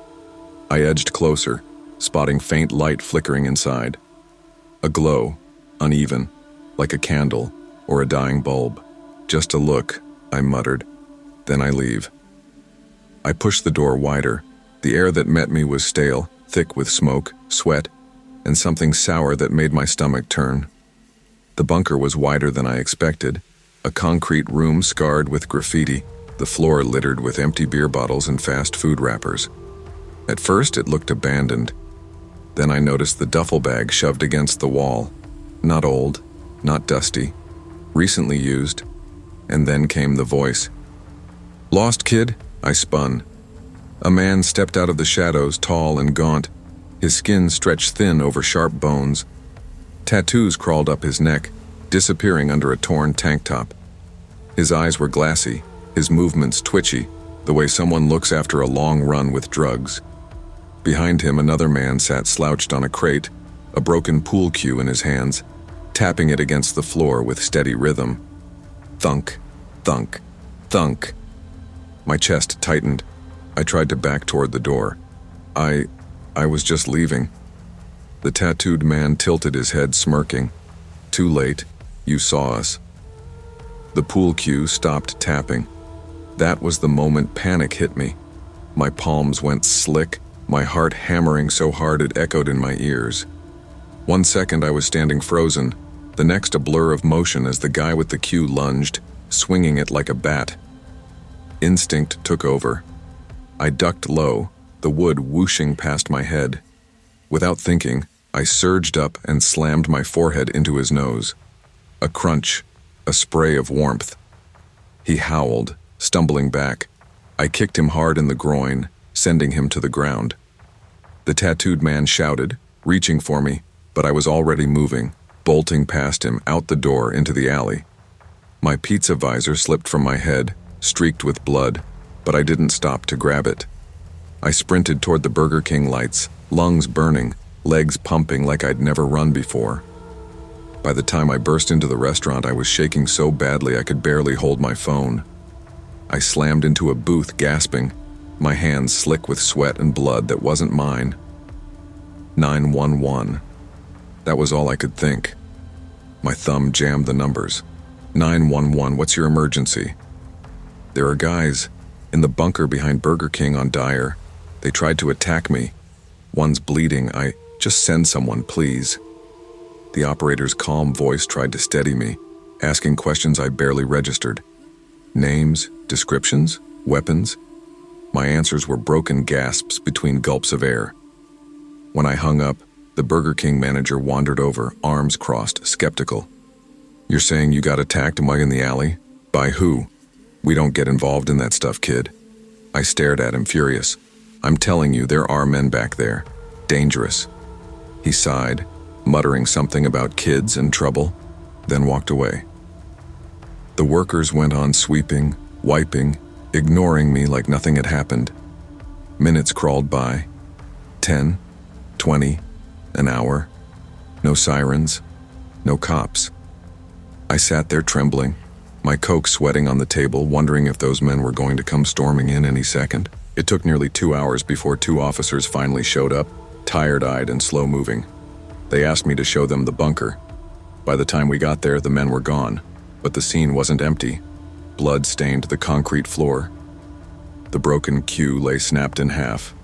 I edged closer, spotting faint light flickering inside. A glow, uneven, like a candle or a dying bulb. Just a look, I muttered. Then I leave. I pushed the door wider. The air that met me was stale, thick with smoke, sweat, and something sour that made my stomach turn. The bunker was wider than I expected, a concrete room scarred with graffiti, the floor littered with empty beer bottles and fast food wrappers. At first it looked abandoned. Then I noticed the duffel bag shoved against the wall. Not old, not dusty, recently used. And then came the voice. "Lost, kid?" I spun. A man stepped out of the shadows, tall and gaunt. His skin stretched thin over sharp bones. Tattoos crawled up his neck, disappearing under a torn tank top. His eyes were glassy, his movements twitchy, the way someone looks after a long run with drugs. Behind him, another man sat slouched on a crate, a broken pool cue in his hands, tapping it against the floor with steady rhythm. Thunk, thunk, thunk. My chest tightened. I tried to back toward the door. I was just leaving. The tattooed man tilted his head, smirking. "Too late. You saw us." The pool cue stopped tapping. That was the moment panic hit me. My palms went slick, my heart hammering so hard it echoed in my ears. 1 second I was standing frozen, the next a blur of motion as the guy with the cue lunged, swinging it like a bat. Instinct took over. I ducked low, the wood whooshing past my head. Without thinking, I surged up and slammed my forehead into his nose. A crunch, a spray of warmth. He howled, stumbling back. I kicked him hard in the groin, sending him to the ground. The tattooed man shouted, reaching for me, but I was already moving, bolting past him, out the door into the alley. My pizza visor slipped from my head, streaked with blood, but I didn't stop to grab it. I sprinted toward the Burger King lights, lungs burning, legs pumping like I'd never run before. By the time I burst into the restaurant, I was shaking so badly I could barely hold my phone. I slammed into a booth, gasping, my hands slick with sweat and blood that wasn't mine. 911. That was all I could think. My thumb jammed the numbers. 911, what's your emergency? There are guys in the bunker behind Burger King on Dyer. They tried to attack me. One's bleeding. Just send someone, please. The operator's calm voice tried to steady me, asking questions I barely registered. Names, descriptions, weapons. My answers were broken gasps between gulps of air. When I hung up, the Burger King manager wandered over, arms crossed, skeptical. "You're saying you got attacked while in the alley? By who? We don't get involved in that stuff, kid." I stared at him, furious. "I'm telling you, there are men back there. Dangerous." He sighed, muttering something about kids and trouble, then walked away. The workers went on sweeping, wiping, ignoring me like nothing had happened. Minutes crawled by. 10, 20, an hour. No sirens, no cops. I sat there trembling, my Coke sweating on the table, wondering if those men were going to come storming in any second. It took nearly 2 hours before 2 officers finally showed up, tired-eyed and slow-moving. They asked me to show them the bunker. By the time we got there, the men were gone, but the scene wasn't empty. Blood stained the concrete floor. The broken cue lay snapped in half.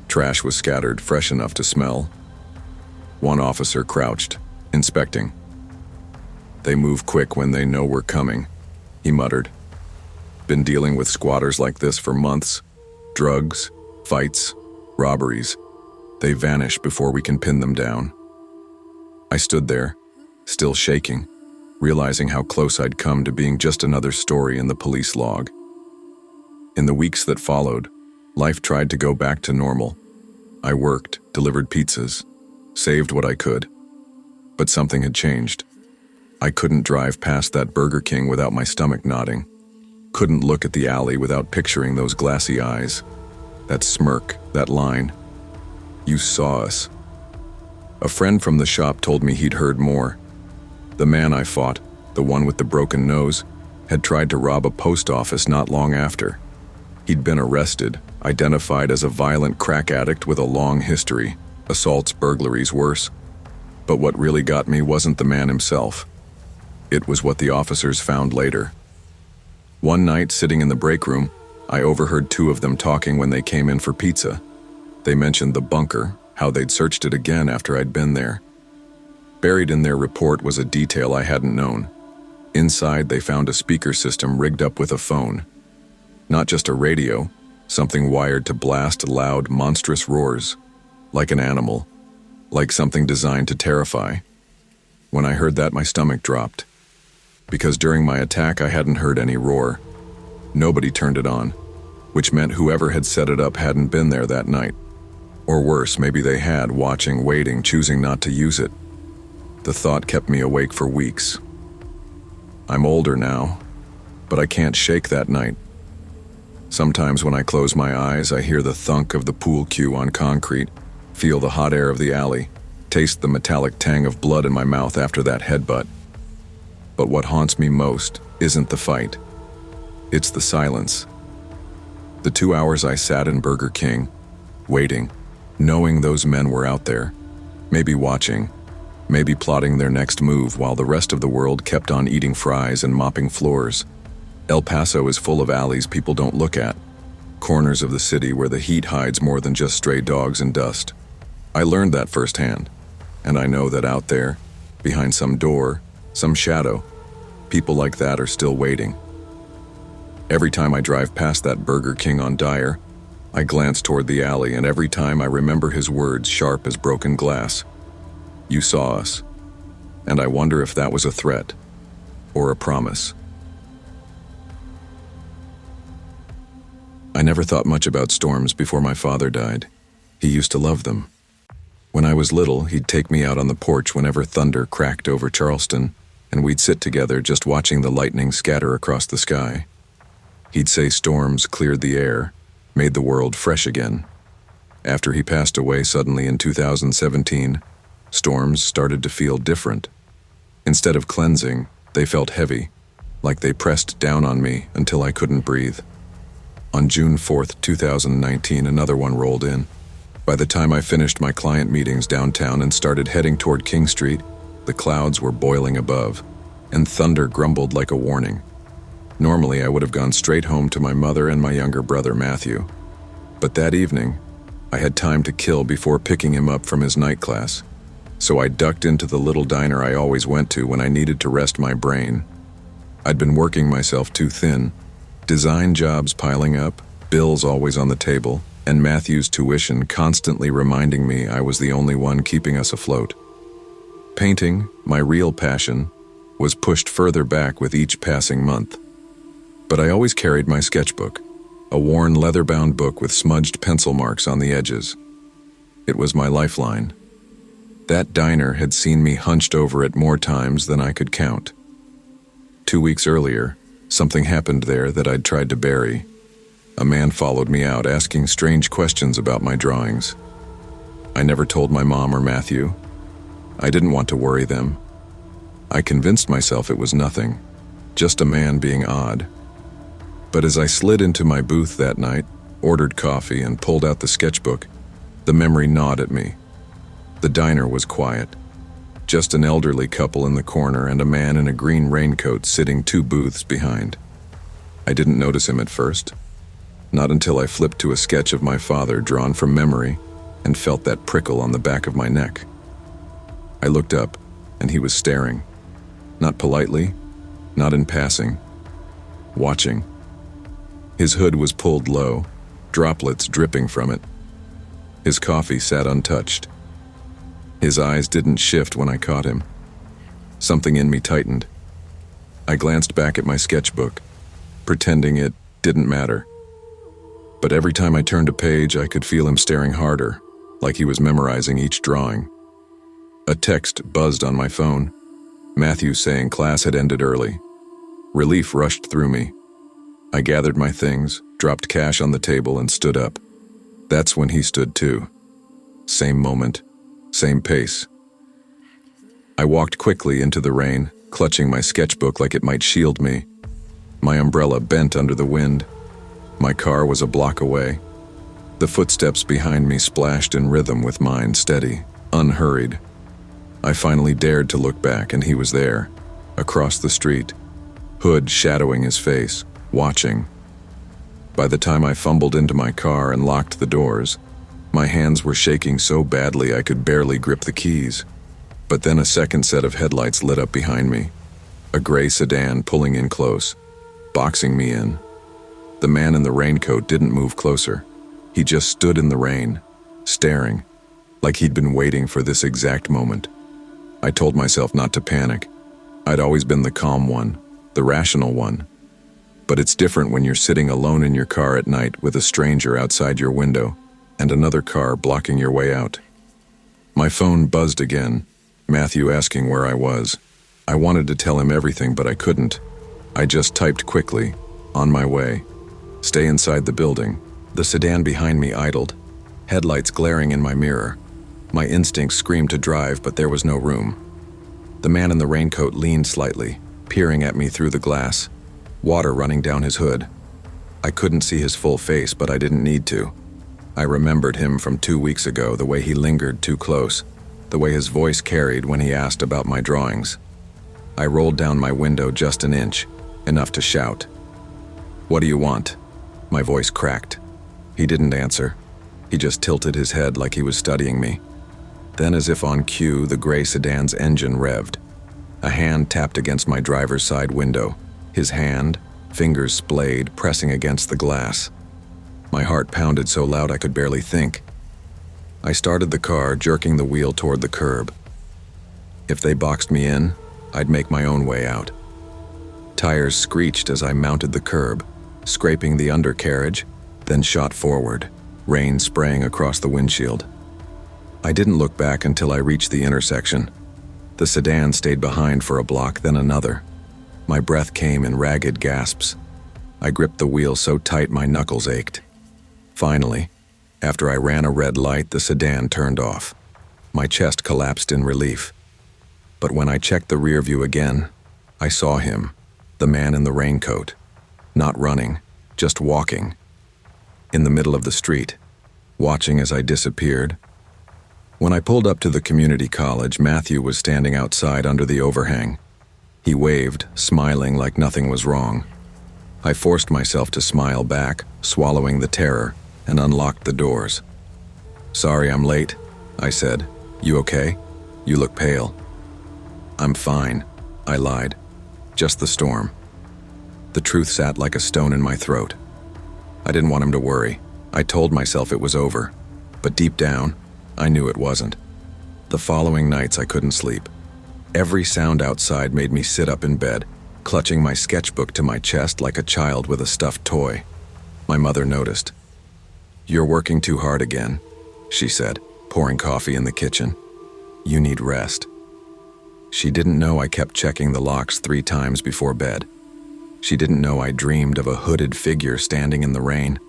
Trash was scattered, fresh enough to smell. One officer crouched, inspecting. They move quick when they know we're coming, he muttered. Been dealing with squatters like this for months. Drugs, fights, robberies. They vanish before we can pin them down. I stood there, still shaking, realizing how close I'd come to being just another story in the police log. In the weeks that followed, life tried to go back to normal. I worked, delivered pizzas, saved what I could. But something had changed. I couldn't drive past that Burger King without my stomach nodding. Couldn't look at the alley without picturing those glassy eyes. That smirk, that line. You saw us. A friend from the shop told me he'd heard more. The man I fought, the one with the broken nose, had tried to rob a post office not long after. He'd been arrested, identified as a violent crack addict with a long history, assaults, burglaries, worse. But what really got me wasn't the man himself. It was what the officers found later. One night, sitting in the break room, I overheard two of them talking when they came in for pizza. They mentioned the bunker, how they'd searched it again after I'd been there. Buried in their report was a detail I hadn't known. Inside, they found a speaker system rigged up with a phone. Not just a radio, something wired to blast loud, monstrous roars. Like an animal. Like something designed to terrify. When I heard that, my stomach dropped. Because during my attack, I hadn't heard any roar. Nobody turned it on, which meant whoever had set it up hadn't been there that night. Or worse, maybe they had, watching, waiting, choosing not to use it. The thought kept me awake for weeks. I'm older now, but I can't shake that night. Sometimes when I close my eyes, I hear the thunk of the pool cue on concrete, feel the hot air of the alley, taste the metallic tang of blood in my mouth after that headbutt. But what haunts me most isn't the fight. It's the silence. The 2 hours I sat in Burger King, waiting, knowing those men were out there, maybe watching, maybe plotting their next move while the rest of the world kept on eating fries and mopping floors. El Paso is full of alleys people don't look at, corners of the city where the heat hides more than just stray dogs and dust. I learned that firsthand, and I know that out there, behind some door, some shadow, people like that are still waiting. Every time I drive past that Burger King on Dyer, I glance toward the alley, and every time I remember his words sharp as broken glass. You saw us, and I wonder if that was a threat or a promise. I never thought much about storms before my father died. He used to love them. When I was little, he'd take me out on the porch whenever thunder cracked over Charleston, and we'd sit together just watching the lightning scatter across the sky. He'd say storms cleared the air, made the world fresh again. After he passed away suddenly in 2017, storms started to feel different. Instead of cleansing, they felt heavy, like they pressed down on me until I couldn't breathe. On June 4th, 2019, another one rolled in. By the time I finished my client meetings downtown and started heading toward King Street, the clouds were boiling above, and thunder grumbled like a warning. Normally, I would have gone straight home to my mother and my younger brother, Matthew. But that evening, I had time to kill before picking him up from his night class. So I ducked into the little diner I always went to when I needed to rest my brain. I'd been working myself too thin, design jobs piling up, bills always on the table, and Matthew's tuition constantly reminding me I was the only one keeping us afloat. Painting, my real passion, was pushed further back with each passing month. But I always carried my sketchbook, a worn leather-bound book with smudged pencil marks on the edges. It was my lifeline. That diner had seen me hunched over it more times than I could count. 2 weeks earlier, something happened there that I'd tried to bury. A man followed me out, asking strange questions about my drawings. I never told my mom or Matthew. I didn't want to worry them. I convinced myself it was nothing, just a man being odd. But as I slid into my booth that night, ordered coffee, and pulled out the sketchbook, the memory gnawed at me. The diner was quiet. Just an elderly couple in the corner and a man in a green raincoat sitting 2 booths behind. I didn't notice him at first. Not until I flipped to a sketch of my father drawn from memory and felt that prickle on the back of my neck. I looked up, and he was staring. Not politely, not in passing, watching. His hood was pulled low, droplets dripping from it. His coffee sat untouched. His eyes didn't shift when I caught him. Something in me tightened. I glanced back at my sketchbook, pretending it didn't matter. But every time I turned a page, I could feel him staring harder, like he was memorizing each drawing. A text buzzed on my phone. Matthew saying class had ended early. Relief rushed through me. I gathered my things, dropped cash on the table, and stood up. That's when he stood too. Same moment, same pace. I walked quickly into the rain, clutching my sketchbook like it might shield me. My umbrella bent under the wind. My car was a block away. The footsteps behind me splashed in rhythm with mine, steady, unhurried. I finally dared to look back, and he was there, across the street, hood shadowing his face, watching. By the time I fumbled into my car and locked the doors, my hands were shaking so badly I could barely grip the keys. But then a second set of headlights lit up behind me, a gray sedan pulling in close, boxing me in. The man in the raincoat didn't move closer. He just stood in the rain, staring, like he'd been waiting for this exact moment. I told myself not to panic. I'd always been the calm one, the rational one. But it's different when you're sitting alone in your car at night with a stranger outside your window and another car blocking your way out. My phone buzzed again, Matthew asking where I was. I wanted to tell him everything, but I couldn't. I just typed quickly, on my way. Stay inside the building. The sedan behind me idled, headlights glaring in my mirror. My instincts screamed to drive, but there was no room. The man in the raincoat leaned slightly, peering at me through the glass, water running down his hood. I couldn't see his full face, but I didn't need to. I remembered him from 2 weeks ago, the way he lingered too close, the way his voice carried when he asked about my drawings. I rolled down my window just an inch, enough to shout. "What do you want?" My voice cracked. He didn't answer. He just tilted his head like he was studying me. Then, as if on cue, the gray sedan's engine revved. A hand tapped against my driver's side window. His hand, fingers splayed, pressing against the glass. My heart pounded so loud I could barely think. I started the car, jerking the wheel toward the curb. If they boxed me in, I'd make my own way out. Tires screeched as I mounted the curb, scraping the undercarriage, then shot forward, rain spraying across the windshield. I didn't look back until I reached the intersection. The sedan stayed behind for a block, then another. My breath came in ragged gasps. I gripped the wheel so tight my knuckles ached. Finally, after I ran a red light, the sedan turned off. My chest collapsed in relief. But when I checked the rear view again, I saw him, the man in the raincoat, not running, just walking, in the middle of the street, watching as I disappeared. When I pulled up to the community college, Matthew was standing outside under the overhang. He waved, smiling like nothing was wrong. I forced myself to smile back, swallowing the terror, and unlocked the doors. "Sorry I'm late," I said. "You okay? You look pale." "I'm fine," I lied. "Just the storm." The truth sat like a stone in my throat. I didn't want him to worry. I told myself it was over. But deep down, I knew it wasn't. The following nights I couldn't sleep. Every sound outside made me sit up in bed, clutching my sketchbook to my chest like a child with a stuffed toy. My mother noticed. "You're working too hard again," she said, pouring coffee in the kitchen. "You need rest." She didn't know I kept checking the locks 3 times before bed. She didn't know I dreamed of a hooded figure standing in the rain.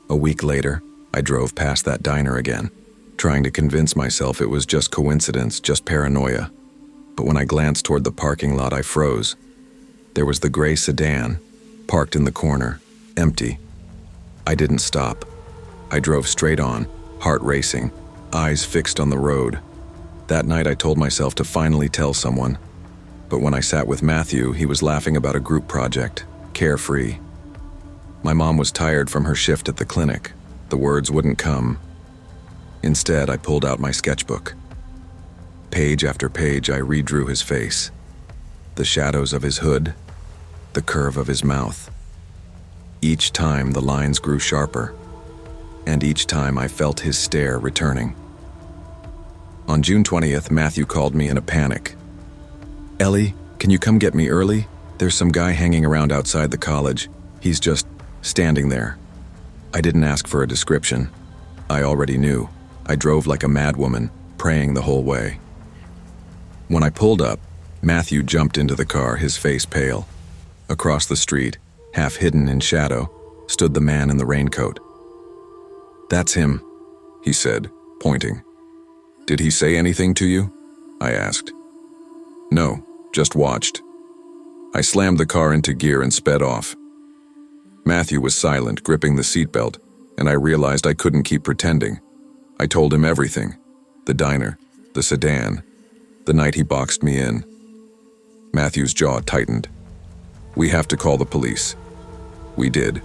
A week later, I drove past that diner again, trying to convince myself it was just coincidence, just paranoia. But when I glanced toward the parking lot, I froze. There was the gray sedan, parked in the corner, empty. I didn't stop. I drove straight on, heart racing, eyes fixed on the road. That night I told myself to finally tell someone. But when I sat with Matthew, he was laughing about a group project, carefree. My mom was tired from her shift at the clinic. The words wouldn't come. Instead, I pulled out my sketchbook. Page after page, I redrew his face. The shadows of his hood, the curve of his mouth. Each time the lines grew sharper, and each time I felt his stare returning. On June 20th, Matthew called me in a panic. "Ellie, can you come get me early? There's some guy hanging around outside the college. He's just standing there." I didn't ask for a description. I already knew. I drove like a madwoman, praying the whole way. When I pulled up, Matthew jumped into the car, his face pale. Across the street, half hidden in shadow, stood the man in the raincoat. "That's him," he said, pointing. "Did he say anything to you?" I asked. "No, just watched." I slammed the car into gear and sped off. Matthew was silent, gripping the seatbelt, and I realized I couldn't keep pretending. I told him everything: the diner, the sedan, the night he boxed me in. Matthew's jaw tightened. "We have to call the police." We did,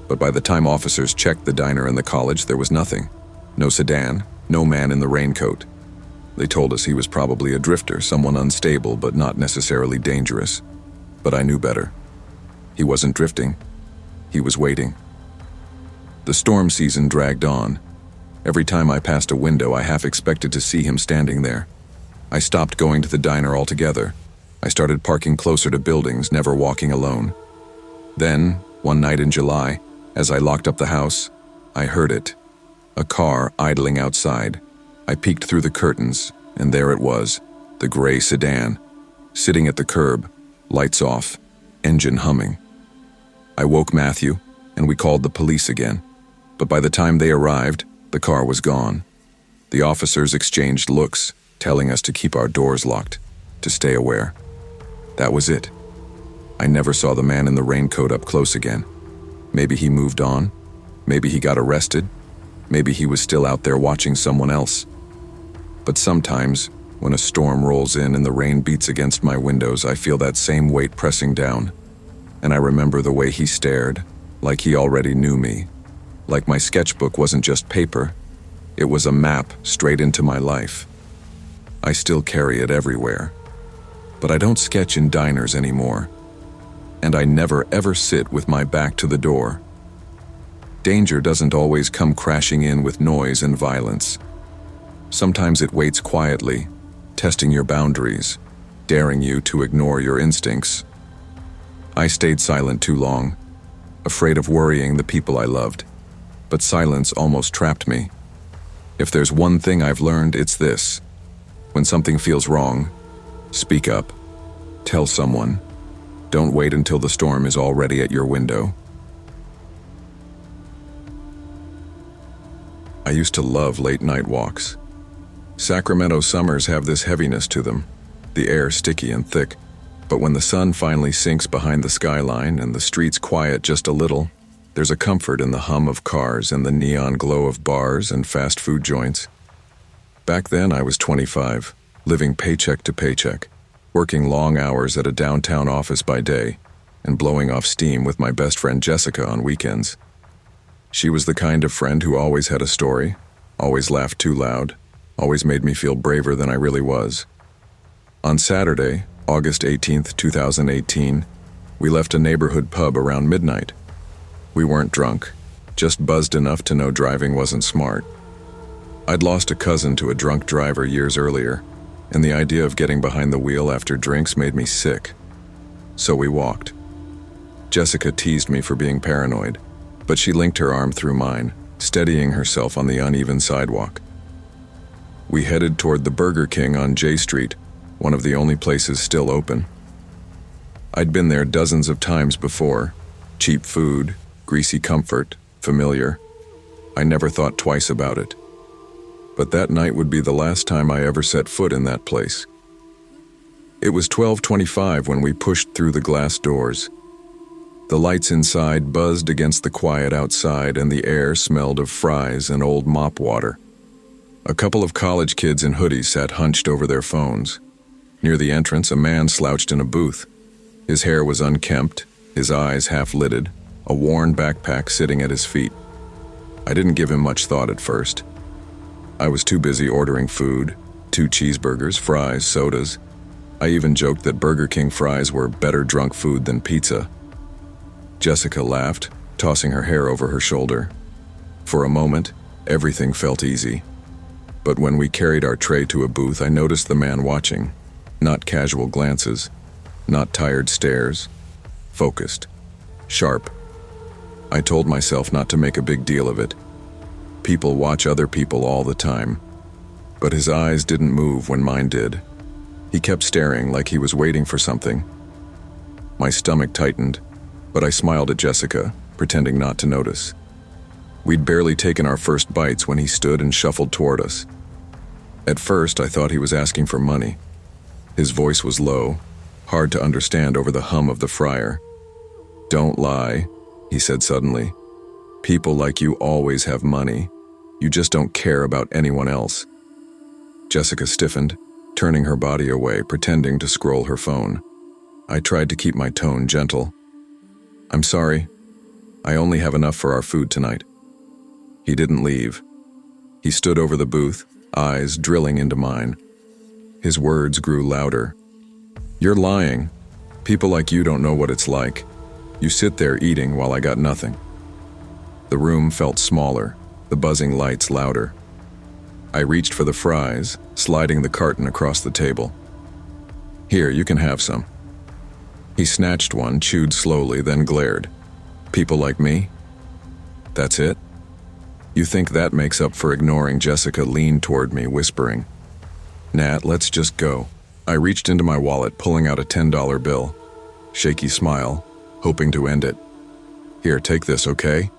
but by the time officers checked the diner and the college, there was nothing. No sedan, no man in the raincoat. They told us he was probably a drifter, someone unstable but not necessarily dangerous. But I knew better. He wasn't drifting. He was waiting. The storm season dragged on. Every time I passed a window, I half expected to see him standing there. I stopped going to the diner altogether. I started parking closer to buildings, never walking alone. Then, one night in July, as I locked up the house, I heard it. A car idling outside. I peeked through the curtains, and there it was, the gray sedan, sitting at the curb, lights off, engine humming. I woke Matthew, and we called the police again. But by the time they arrived, the car was gone. The officers exchanged looks, telling us to keep our doors locked, to stay aware. That was it. I never saw the man in the raincoat up close again. Maybe he moved on. Maybe he got arrested. Maybe he was still out there watching someone else. But sometimes, when a storm rolls in and the rain beats against my windows, I feel that same weight pressing down. And I remember the way he stared, like he already knew me. Like my sketchbook wasn't just paper. It was a map straight into my life. I still carry it everywhere. But I don't sketch in diners anymore. And I never ever sit with my back to the door. Danger doesn't always come crashing in with noise and violence. Sometimes it waits quietly, testing your boundaries, daring you to ignore your instincts. I stayed silent too long, afraid of worrying the people I loved. But silence almost trapped me. If there's one thing I've learned, it's this. When something feels wrong, speak up. Tell someone. Don't wait until the storm is already at your window. I used to love late-night walks. Sacramento summers have this heaviness to them, the air sticky and thick. But when the sun finally sinks behind the skyline and the streets quiet just a little, there's a comfort in the hum of cars and the neon glow of bars and fast food joints. Back then, I was 25, living paycheck to paycheck, working long hours at a downtown office by day, and blowing off steam with my best friend Jessica on weekends. She was the kind of friend who always had a story, always laughed too loud, always made me feel braver than I really was. On Saturday, August 18th, 2018, we left a neighborhood pub around midnight. We weren't drunk, just buzzed enough to know driving wasn't smart. I'd lost a cousin to a drunk driver years earlier, and the idea of getting behind the wheel after drinks made me sick. So we walked. Jessica teased me for being paranoid, but she linked her arm through mine, steadying herself on the uneven sidewalk. We headed toward the Burger King on J Street, one of the only places still open. I'd been there dozens of times before. Cheap food, greasy comfort, familiar. I never thought twice about it. But that night would be the last time I ever set foot in that place. It was 12:25 when we pushed through the glass doors. The lights inside buzzed against the quiet outside, and the air smelled of fries and old mop water. A couple of college kids in hoodies sat hunched over their phones. Near the entrance, a man slouched in a booth. His hair was unkempt, his eyes half-lidded, a worn backpack sitting at his feet. I didn't give him much thought at first. I was too busy ordering food, 2 cheeseburgers, fries, sodas. I even joked that Burger King fries were better drunk food than pizza. Jessica laughed, tossing her hair over her shoulder. For a moment, everything felt easy. But when we carried our tray to a booth, I noticed the man watching. Not casual glances, not tired stares. Focused. Sharp. I told myself not to make a big deal of it. People watch other people all the time. But his eyes didn't move when mine did. He kept staring like he was waiting for something. My stomach tightened, but I smiled at Jessica, pretending not to notice. We'd barely taken our first bites when he stood and shuffled toward us. At first, I thought he was asking for money. His voice was low, hard to understand over the hum of the fryer. "Don't lie," he said suddenly. "People like you always have money. You just don't care about anyone else." Jessica stiffened, turning her body away, pretending to scroll her phone. I tried to keep my tone gentle. "I'm sorry. I only have enough for our food tonight." He didn't leave. He stood over the booth, eyes drilling into mine. His words grew louder. "You're lying. People like you don't know what it's like. You sit there eating while I got nothing." The room felt smaller, the buzzing lights louder. I reached for the fries, sliding the carton across the table. "Here, you can have some." He snatched one, chewed slowly, then glared. "People like me? That's it? You think that makes up for ignoring?" Jessica leaned toward me, whispering. "Nat, let's just go." I reached into my wallet, pulling out a $10 bill. Shaky smile, hoping to end it. "Here, take this, okay?"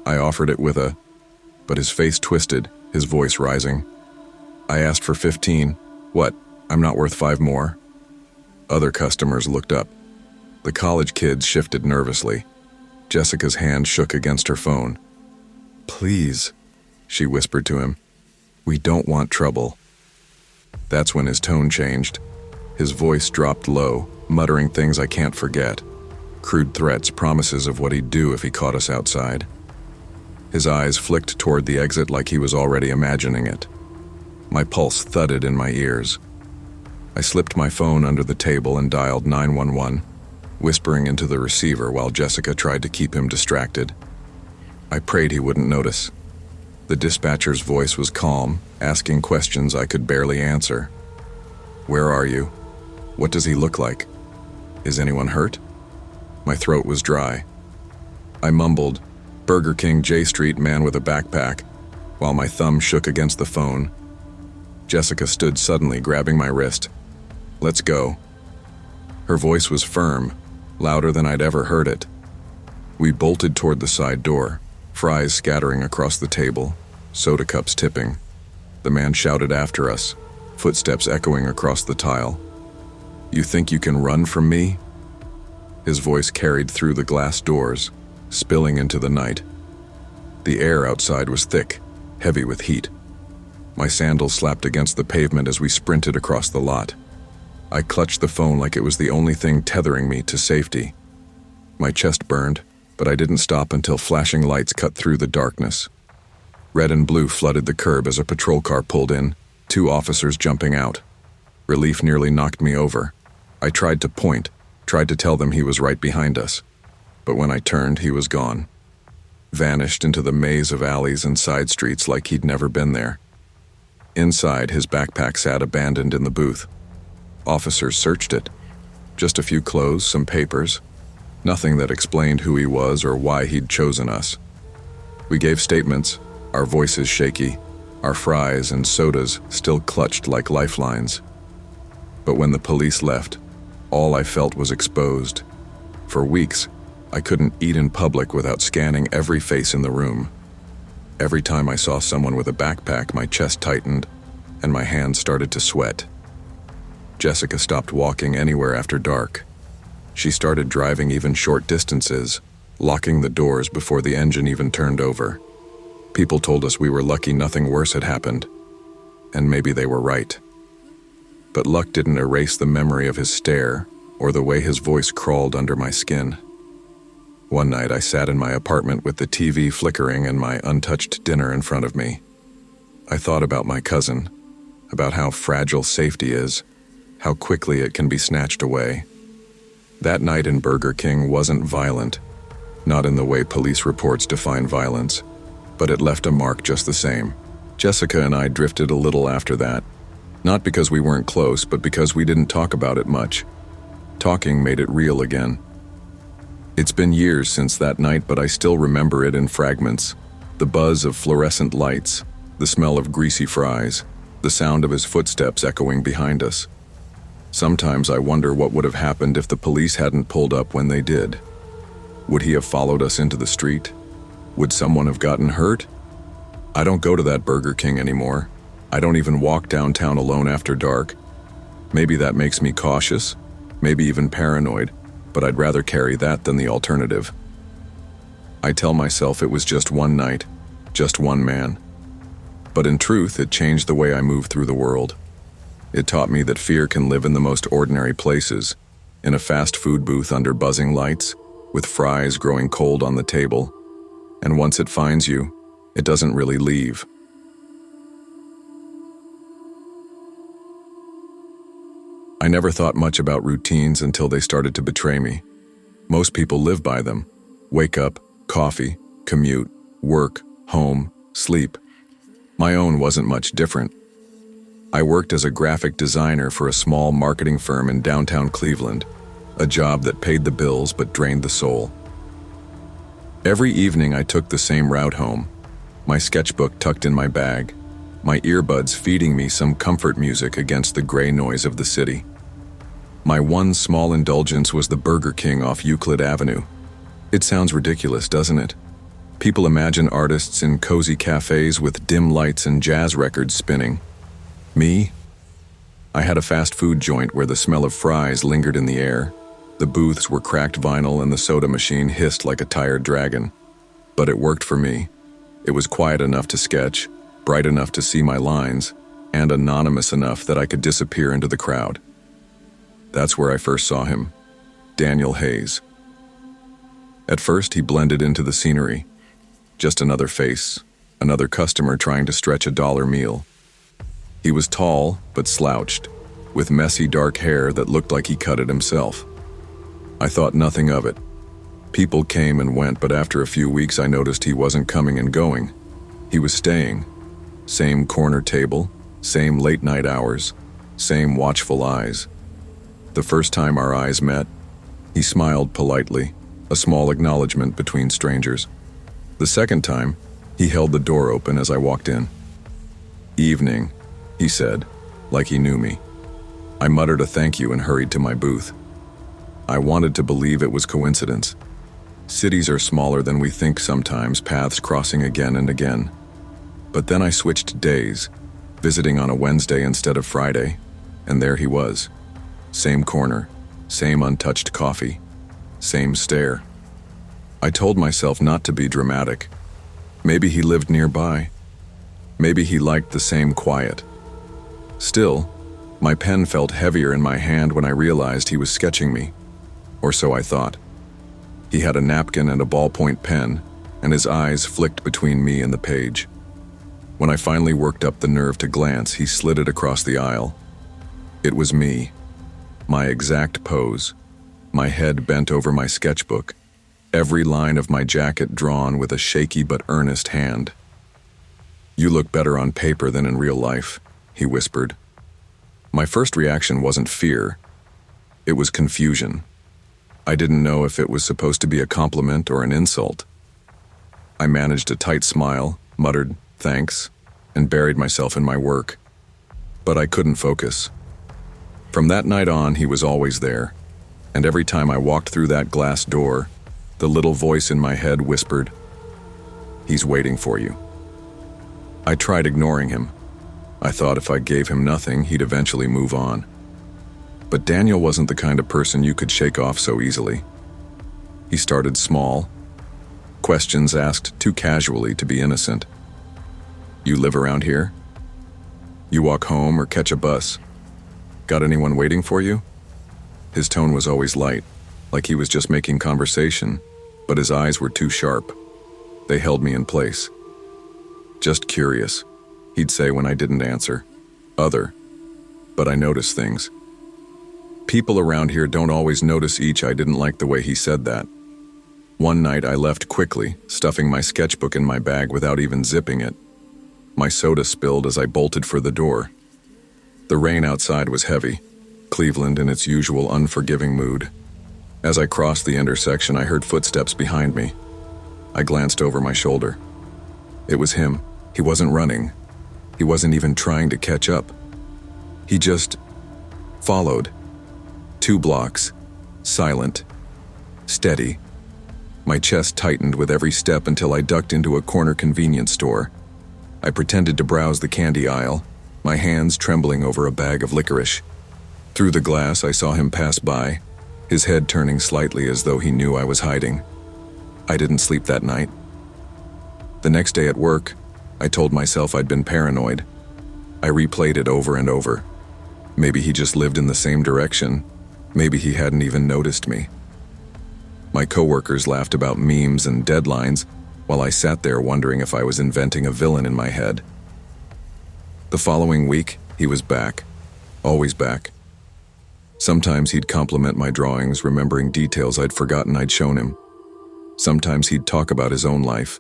I offered it but his face twisted, his voice rising. "I asked for 15. What, I'm not worth 5 more?" Other customers looked up. The college kids shifted nervously. Jessica's hand shook against her phone. "Please," she whispered to him. "We don't want trouble." That's when his tone changed. His voice dropped low, muttering things I can't forget. Crude threats, promises of what he'd do if he caught us outside. His eyes flicked toward the exit like he was already imagining it. My pulse thudded in my ears. I slipped my phone under the table and dialed 911, whispering into the receiver while Jessica tried to keep him distracted. I prayed he wouldn't notice. The dispatcher's voice was calm, asking questions I could barely answer. "Where are you? What does he look like? Is anyone hurt?" My throat was dry. I mumbled, "Burger King, J Street, man with a backpack," while my thumb shook against the phone. Jessica stood suddenly, grabbing my wrist. "Let's go." Her voice was firm, louder than I'd ever heard it. We bolted toward the side door, fries scattering across the table, soda cups tipping. The man shouted after us, footsteps echoing across the tile. "You think you can run from me?" His voice carried through the glass doors, spilling into the night. The air outside was thick, heavy with heat. My sandals slapped against the pavement as we sprinted across the lot. I clutched the phone like it was the only thing tethering me to safety. My chest burned, but I didn't stop until flashing lights cut through the darkness. Red and blue flooded the curb as a patrol car pulled in, 2 officers jumping out. Relief nearly knocked me over. I tried to point, tried to tell them he was right behind us. But when I turned, he was gone. Vanished into the maze of alleys and side streets like he'd never been there. Inside, his backpack sat abandoned in the booth. Officers searched it. Just a few clothes, some papers. Nothing that explained who he was or why he'd chosen us. We gave statements, our voices shaky, our fries and sodas still clutched like lifelines. But when the police left, all I felt was exposed. For weeks, I couldn't eat in public without scanning every face in the room. Every time I saw someone with a backpack, my chest tightened and my hands started to sweat. Jessica stopped walking anywhere after dark. She started driving even short distances, locking the doors before the engine even turned over. People told us we were lucky nothing worse had happened, and maybe they were right. But luck didn't erase the memory of his stare or the way his voice crawled under my skin. One night I sat in my apartment with the TV flickering and my untouched dinner in front of me. I thought about my cousin, about how fragile safety is, how quickly it can be snatched away. That night in Burger King wasn't violent, not in the way police reports define violence, but it left a mark just the same. Jessica and I drifted a little after that, not because we weren't close, but because we didn't talk about it much. Talking made it real again. It's been years since that night, but I still remember it in fragments. The buzz of fluorescent lights, the smell of greasy fries, the sound of his footsteps echoing behind us. Sometimes I wonder what would have happened if the police hadn't pulled up when they did. Would he have followed us into the street? Would someone have gotten hurt? I don't go to that Burger King anymore. I don't even walk downtown alone after dark. Maybe that makes me cautious, maybe even paranoid, but I'd rather carry that than the alternative. I tell myself it was just one night, just one man. But in truth, it changed the way I move through the world. It taught me that fear can live in the most ordinary places, in a fast food booth under buzzing lights, with fries growing cold on the table. And once it finds you, it doesn't really leave. I never thought much about routines until they started to betray me. Most people live by them. Wake up, coffee, commute, work, home, sleep. My own wasn't much different. I worked as a graphic designer for a small marketing firm in downtown Cleveland, a job that paid the bills but drained the soul. Every evening I took the same route home, my sketchbook tucked in my bag, my earbuds feeding me some comfort music against the gray noise of the city. My one small indulgence was the Burger King off Euclid Avenue. It sounds ridiculous, doesn't it? People imagine artists in cozy cafes with dim lights and jazz records spinning. Me? I had a fast food joint where the smell of fries lingered in the air. The booths were cracked vinyl and the soda machine hissed like a tired dragon. But it worked for me. It was quiet enough to sketch, bright enough to see my lines, and anonymous enough that I could disappear into the crowd. That's where I first saw him, Daniel Hayes. At first, he blended into the scenery. Just another face, another customer trying to stretch a dollar meal. He was tall, but slouched, with messy dark hair that looked like he cut it himself. I thought nothing of it. People came and went, but after a few weeks I noticed he wasn't coming and going. He was staying. Same corner table, same late night hours, same watchful eyes. The first time our eyes met, he smiled politely, a small acknowledgement between strangers. The second time, he held the door open as I walked in. "Evening," he said, like he knew me. I muttered a thank you and hurried to my booth. I wanted to believe it was coincidence. Cities are smaller than we think sometimes, paths crossing again and again. But then I switched days, visiting on a Wednesday instead of Friday, and there he was. Same corner, same untouched coffee, same stare. I told myself not to be dramatic. Maybe he lived nearby. Maybe he liked the same quiet. Still, my pen felt heavier in my hand when I realized he was sketching me. Or so I thought. He had a napkin and a ballpoint pen, and his eyes flicked between me and the page. When I finally worked up the nerve to glance, he slid it across the aisle. It was me. My exact pose. My head bent over my sketchbook. Every line of my jacket drawn with a shaky but earnest hand. "You look better on paper than in real life," he whispered. My first reaction wasn't fear. It was confusion. I didn't know if it was supposed to be a compliment or an insult. I managed a tight smile, muttered, "Thanks," and buried myself in my work. But I couldn't focus. From that night on, he was always there, and every time I walked through that glass door, the little voice in my head whispered, "He's waiting for you." I tried ignoring him. I thought if I gave him nothing, he'd eventually move on. But Daniel wasn't the kind of person you could shake off so easily. He started small, questions asked too casually to be innocent. "You live around here? You walk home or catch a bus? Got anyone waiting for you?" His tone was always light, like he was just making conversation, but his eyes were too sharp. They held me in place. "Just curious," he'd say when I didn't answer. "Other." But I noticed things. People around here don't always notice each. I didn't like the way he said that. One night I left quickly, stuffing my sketchbook in my bag without even zipping it. My soda spilled as I bolted for the door. The rain outside was heavy, Cleveland in its usual unforgiving mood. As I crossed the intersection, I heard footsteps behind me. I glanced over my shoulder. It was him. He wasn't running. He wasn't even trying to catch up. He just followed. 2 blocks, silent, steady. My chest tightened with every step until I ducked into a corner convenience store. I pretended to browse the candy aisle, my hands trembling over a bag of licorice. Through the glass, I saw him pass by, his head turning slightly as though he knew I was hiding. I didn't sleep that night. The next day at work, I told myself I'd been paranoid. I replayed it over and over. Maybe he just lived in the same direction. Maybe he hadn't even noticed me. My coworkers laughed about memes and deadlines while I sat there wondering if I was inventing a villain in my head. The following week, he was back. Always back. Sometimes he'd compliment my drawings, remembering details I'd forgotten I'd shown him. Sometimes he'd talk about his own life,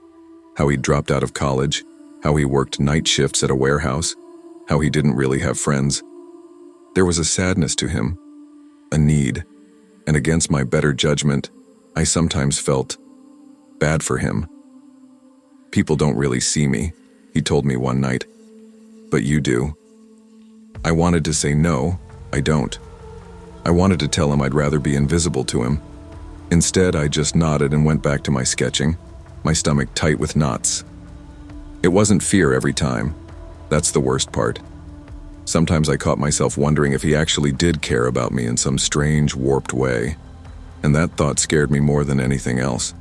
how he'd dropped out of college, how he worked night shifts at a warehouse, how he didn't really have friends. There was a sadness to him, a need, and against my better judgment, I sometimes felt bad for him. People don't really see me, he told me one night, but you do. I wanted to say no, I don't. I wanted to tell him I'd rather be invisible to him. Instead, I just nodded and went back to my sketching, my stomach tight with knots. It wasn't fear every time. That's the worst part. Sometimes I caught myself wondering if he actually did care about me in some strange, warped way, and that thought scared me more than anything else.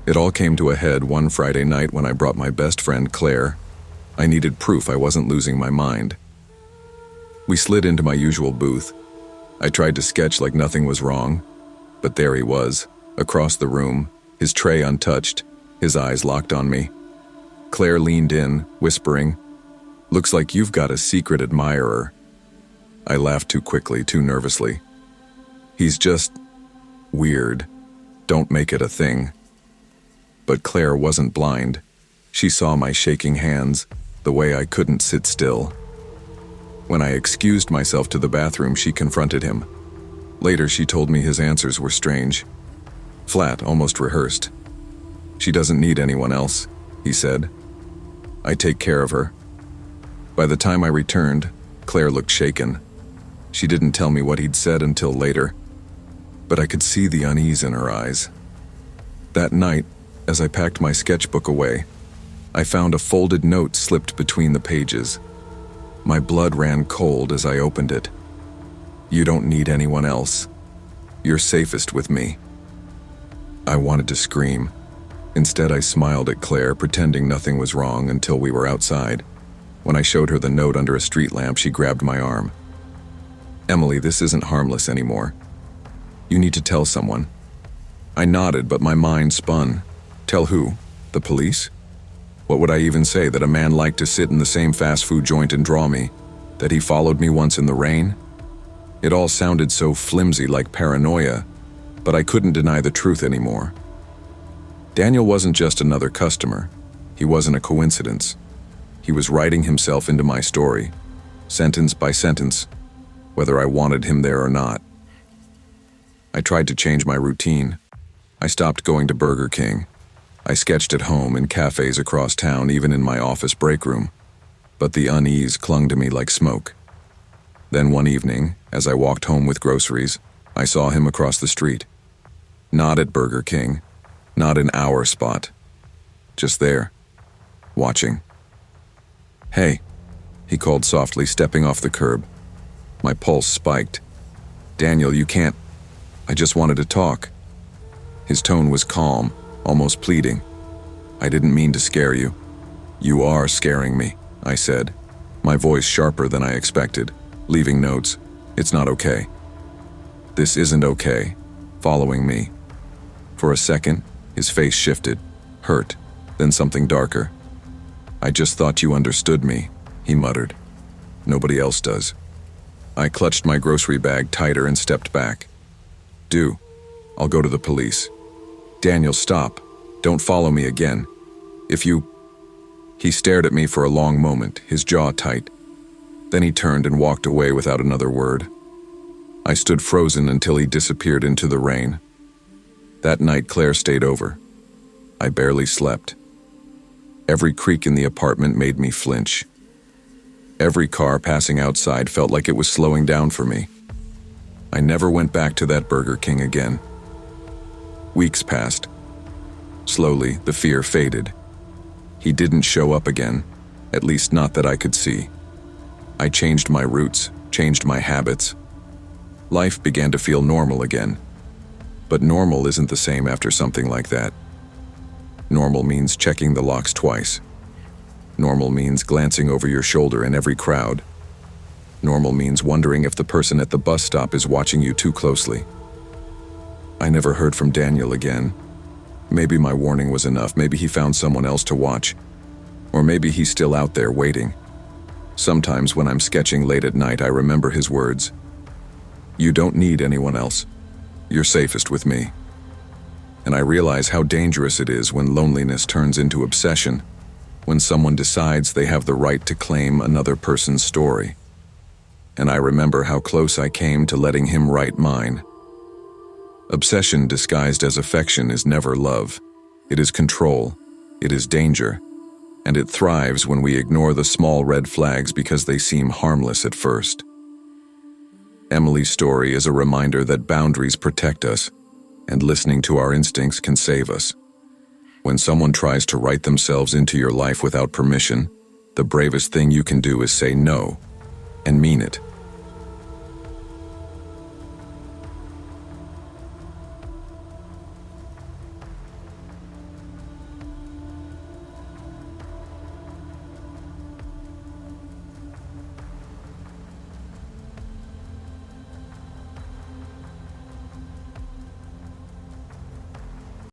It all came to a head one Friday night when I brought my best friend, Claire. I needed proof I wasn't losing my mind. We slid into my usual booth. I tried to sketch like nothing was wrong, but there he was, across the room, his tray untouched, his eyes locked on me. Claire leaned in, whispering, "Looks like you've got a secret admirer." I laughed too quickly, too nervously. "He's just weird. Don't make it a thing." But Claire wasn't blind. She saw my shaking hands, the way I couldn't sit still. When I excused myself to the bathroom, she confronted him. Later, she told me his answers were strange. Flat, almost rehearsed. "She doesn't need anyone else," he said. "I take care of her." By the time I returned, Claire looked shaken. She didn't tell me what he'd said until later, but I could see the unease in her eyes. That night, as I packed my sketchbook away, I found a folded note slipped between the pages. My blood ran cold as I opened it. "You don't need anyone else. You're safest with me." I wanted to scream. Instead, I smiled at Claire, pretending nothing was wrong until we were outside. When I showed her the note under a street lamp, she grabbed my arm. "Emily, this isn't harmless anymore. You need to tell someone." I nodded, but my mind spun. Tell who? The police? What would I even say? That a man liked to sit in the same fast food joint and draw me? That he followed me once in the rain? It all sounded so flimsy, like paranoia, but I couldn't deny the truth anymore. Daniel wasn't just another customer. He wasn't a coincidence. He was writing himself into my story, sentence by sentence, whether I wanted him there or not. I tried to change my routine. I stopped going to Burger King. I sketched at home in cafes across town, even in my office break room. But the unease clung to me like smoke. Then one evening, as I walked home with groceries, I saw him across the street. Not at Burger King, not in our spot. Just there, watching. "Hey," he called softly, stepping off the curb. My pulse spiked. "Daniel, you can't. I just wanted to talk." His tone was calm, almost pleading. "I didn't mean to scare you." "You are scaring me," I said, my voice sharper than I expected, leaving notes. "It's not okay." "This isn't okay," following me. For a second, his face shifted, hurt, then something darker. "I just thought you understood me," he muttered. "Nobody else does." I clutched my grocery bag tighter and stepped back. "Do. I'll go to the police." "Daniel, stop. Don't follow me again. If you—" He stared at me for a long moment, his jaw tight. Then he turned and walked away without another word. I stood frozen until he disappeared into the rain. That night, Claire stayed over. I barely slept. Every creak in the apartment made me flinch. Every car passing outside felt like it was slowing down for me. I never went back to that Burger King again. Weeks passed. Slowly, the fear faded. He didn't show up again, at least not that I could see. I changed my routes, changed my habits. Life began to feel normal again. But normal isn't the same after something like that. Normal means checking the locks twice. Normal means glancing over your shoulder in every crowd. Normal means wondering if the person at the bus stop is watching you too closely. I never heard from Daniel again. Maybe my warning was enough. Maybe he found someone else to watch. Or maybe he's still out there waiting. Sometimes when I'm sketching late at night, I remember his words. "You don't need anyone else. You're safest with me." And I realize how dangerous it is when loneliness turns into obsession, when someone decides they have the right to claim another person's story. And I remember how close I came to letting him write mine. Obsession disguised as affection is never love. It is control. It is danger. And it thrives when we ignore the small red flags because they seem harmless at first. Emily's story is a reminder that boundaries protect us, and listening to our instincts can save us. When someone tries to write themselves into your life without permission, the bravest thing you can do is say no, and mean it.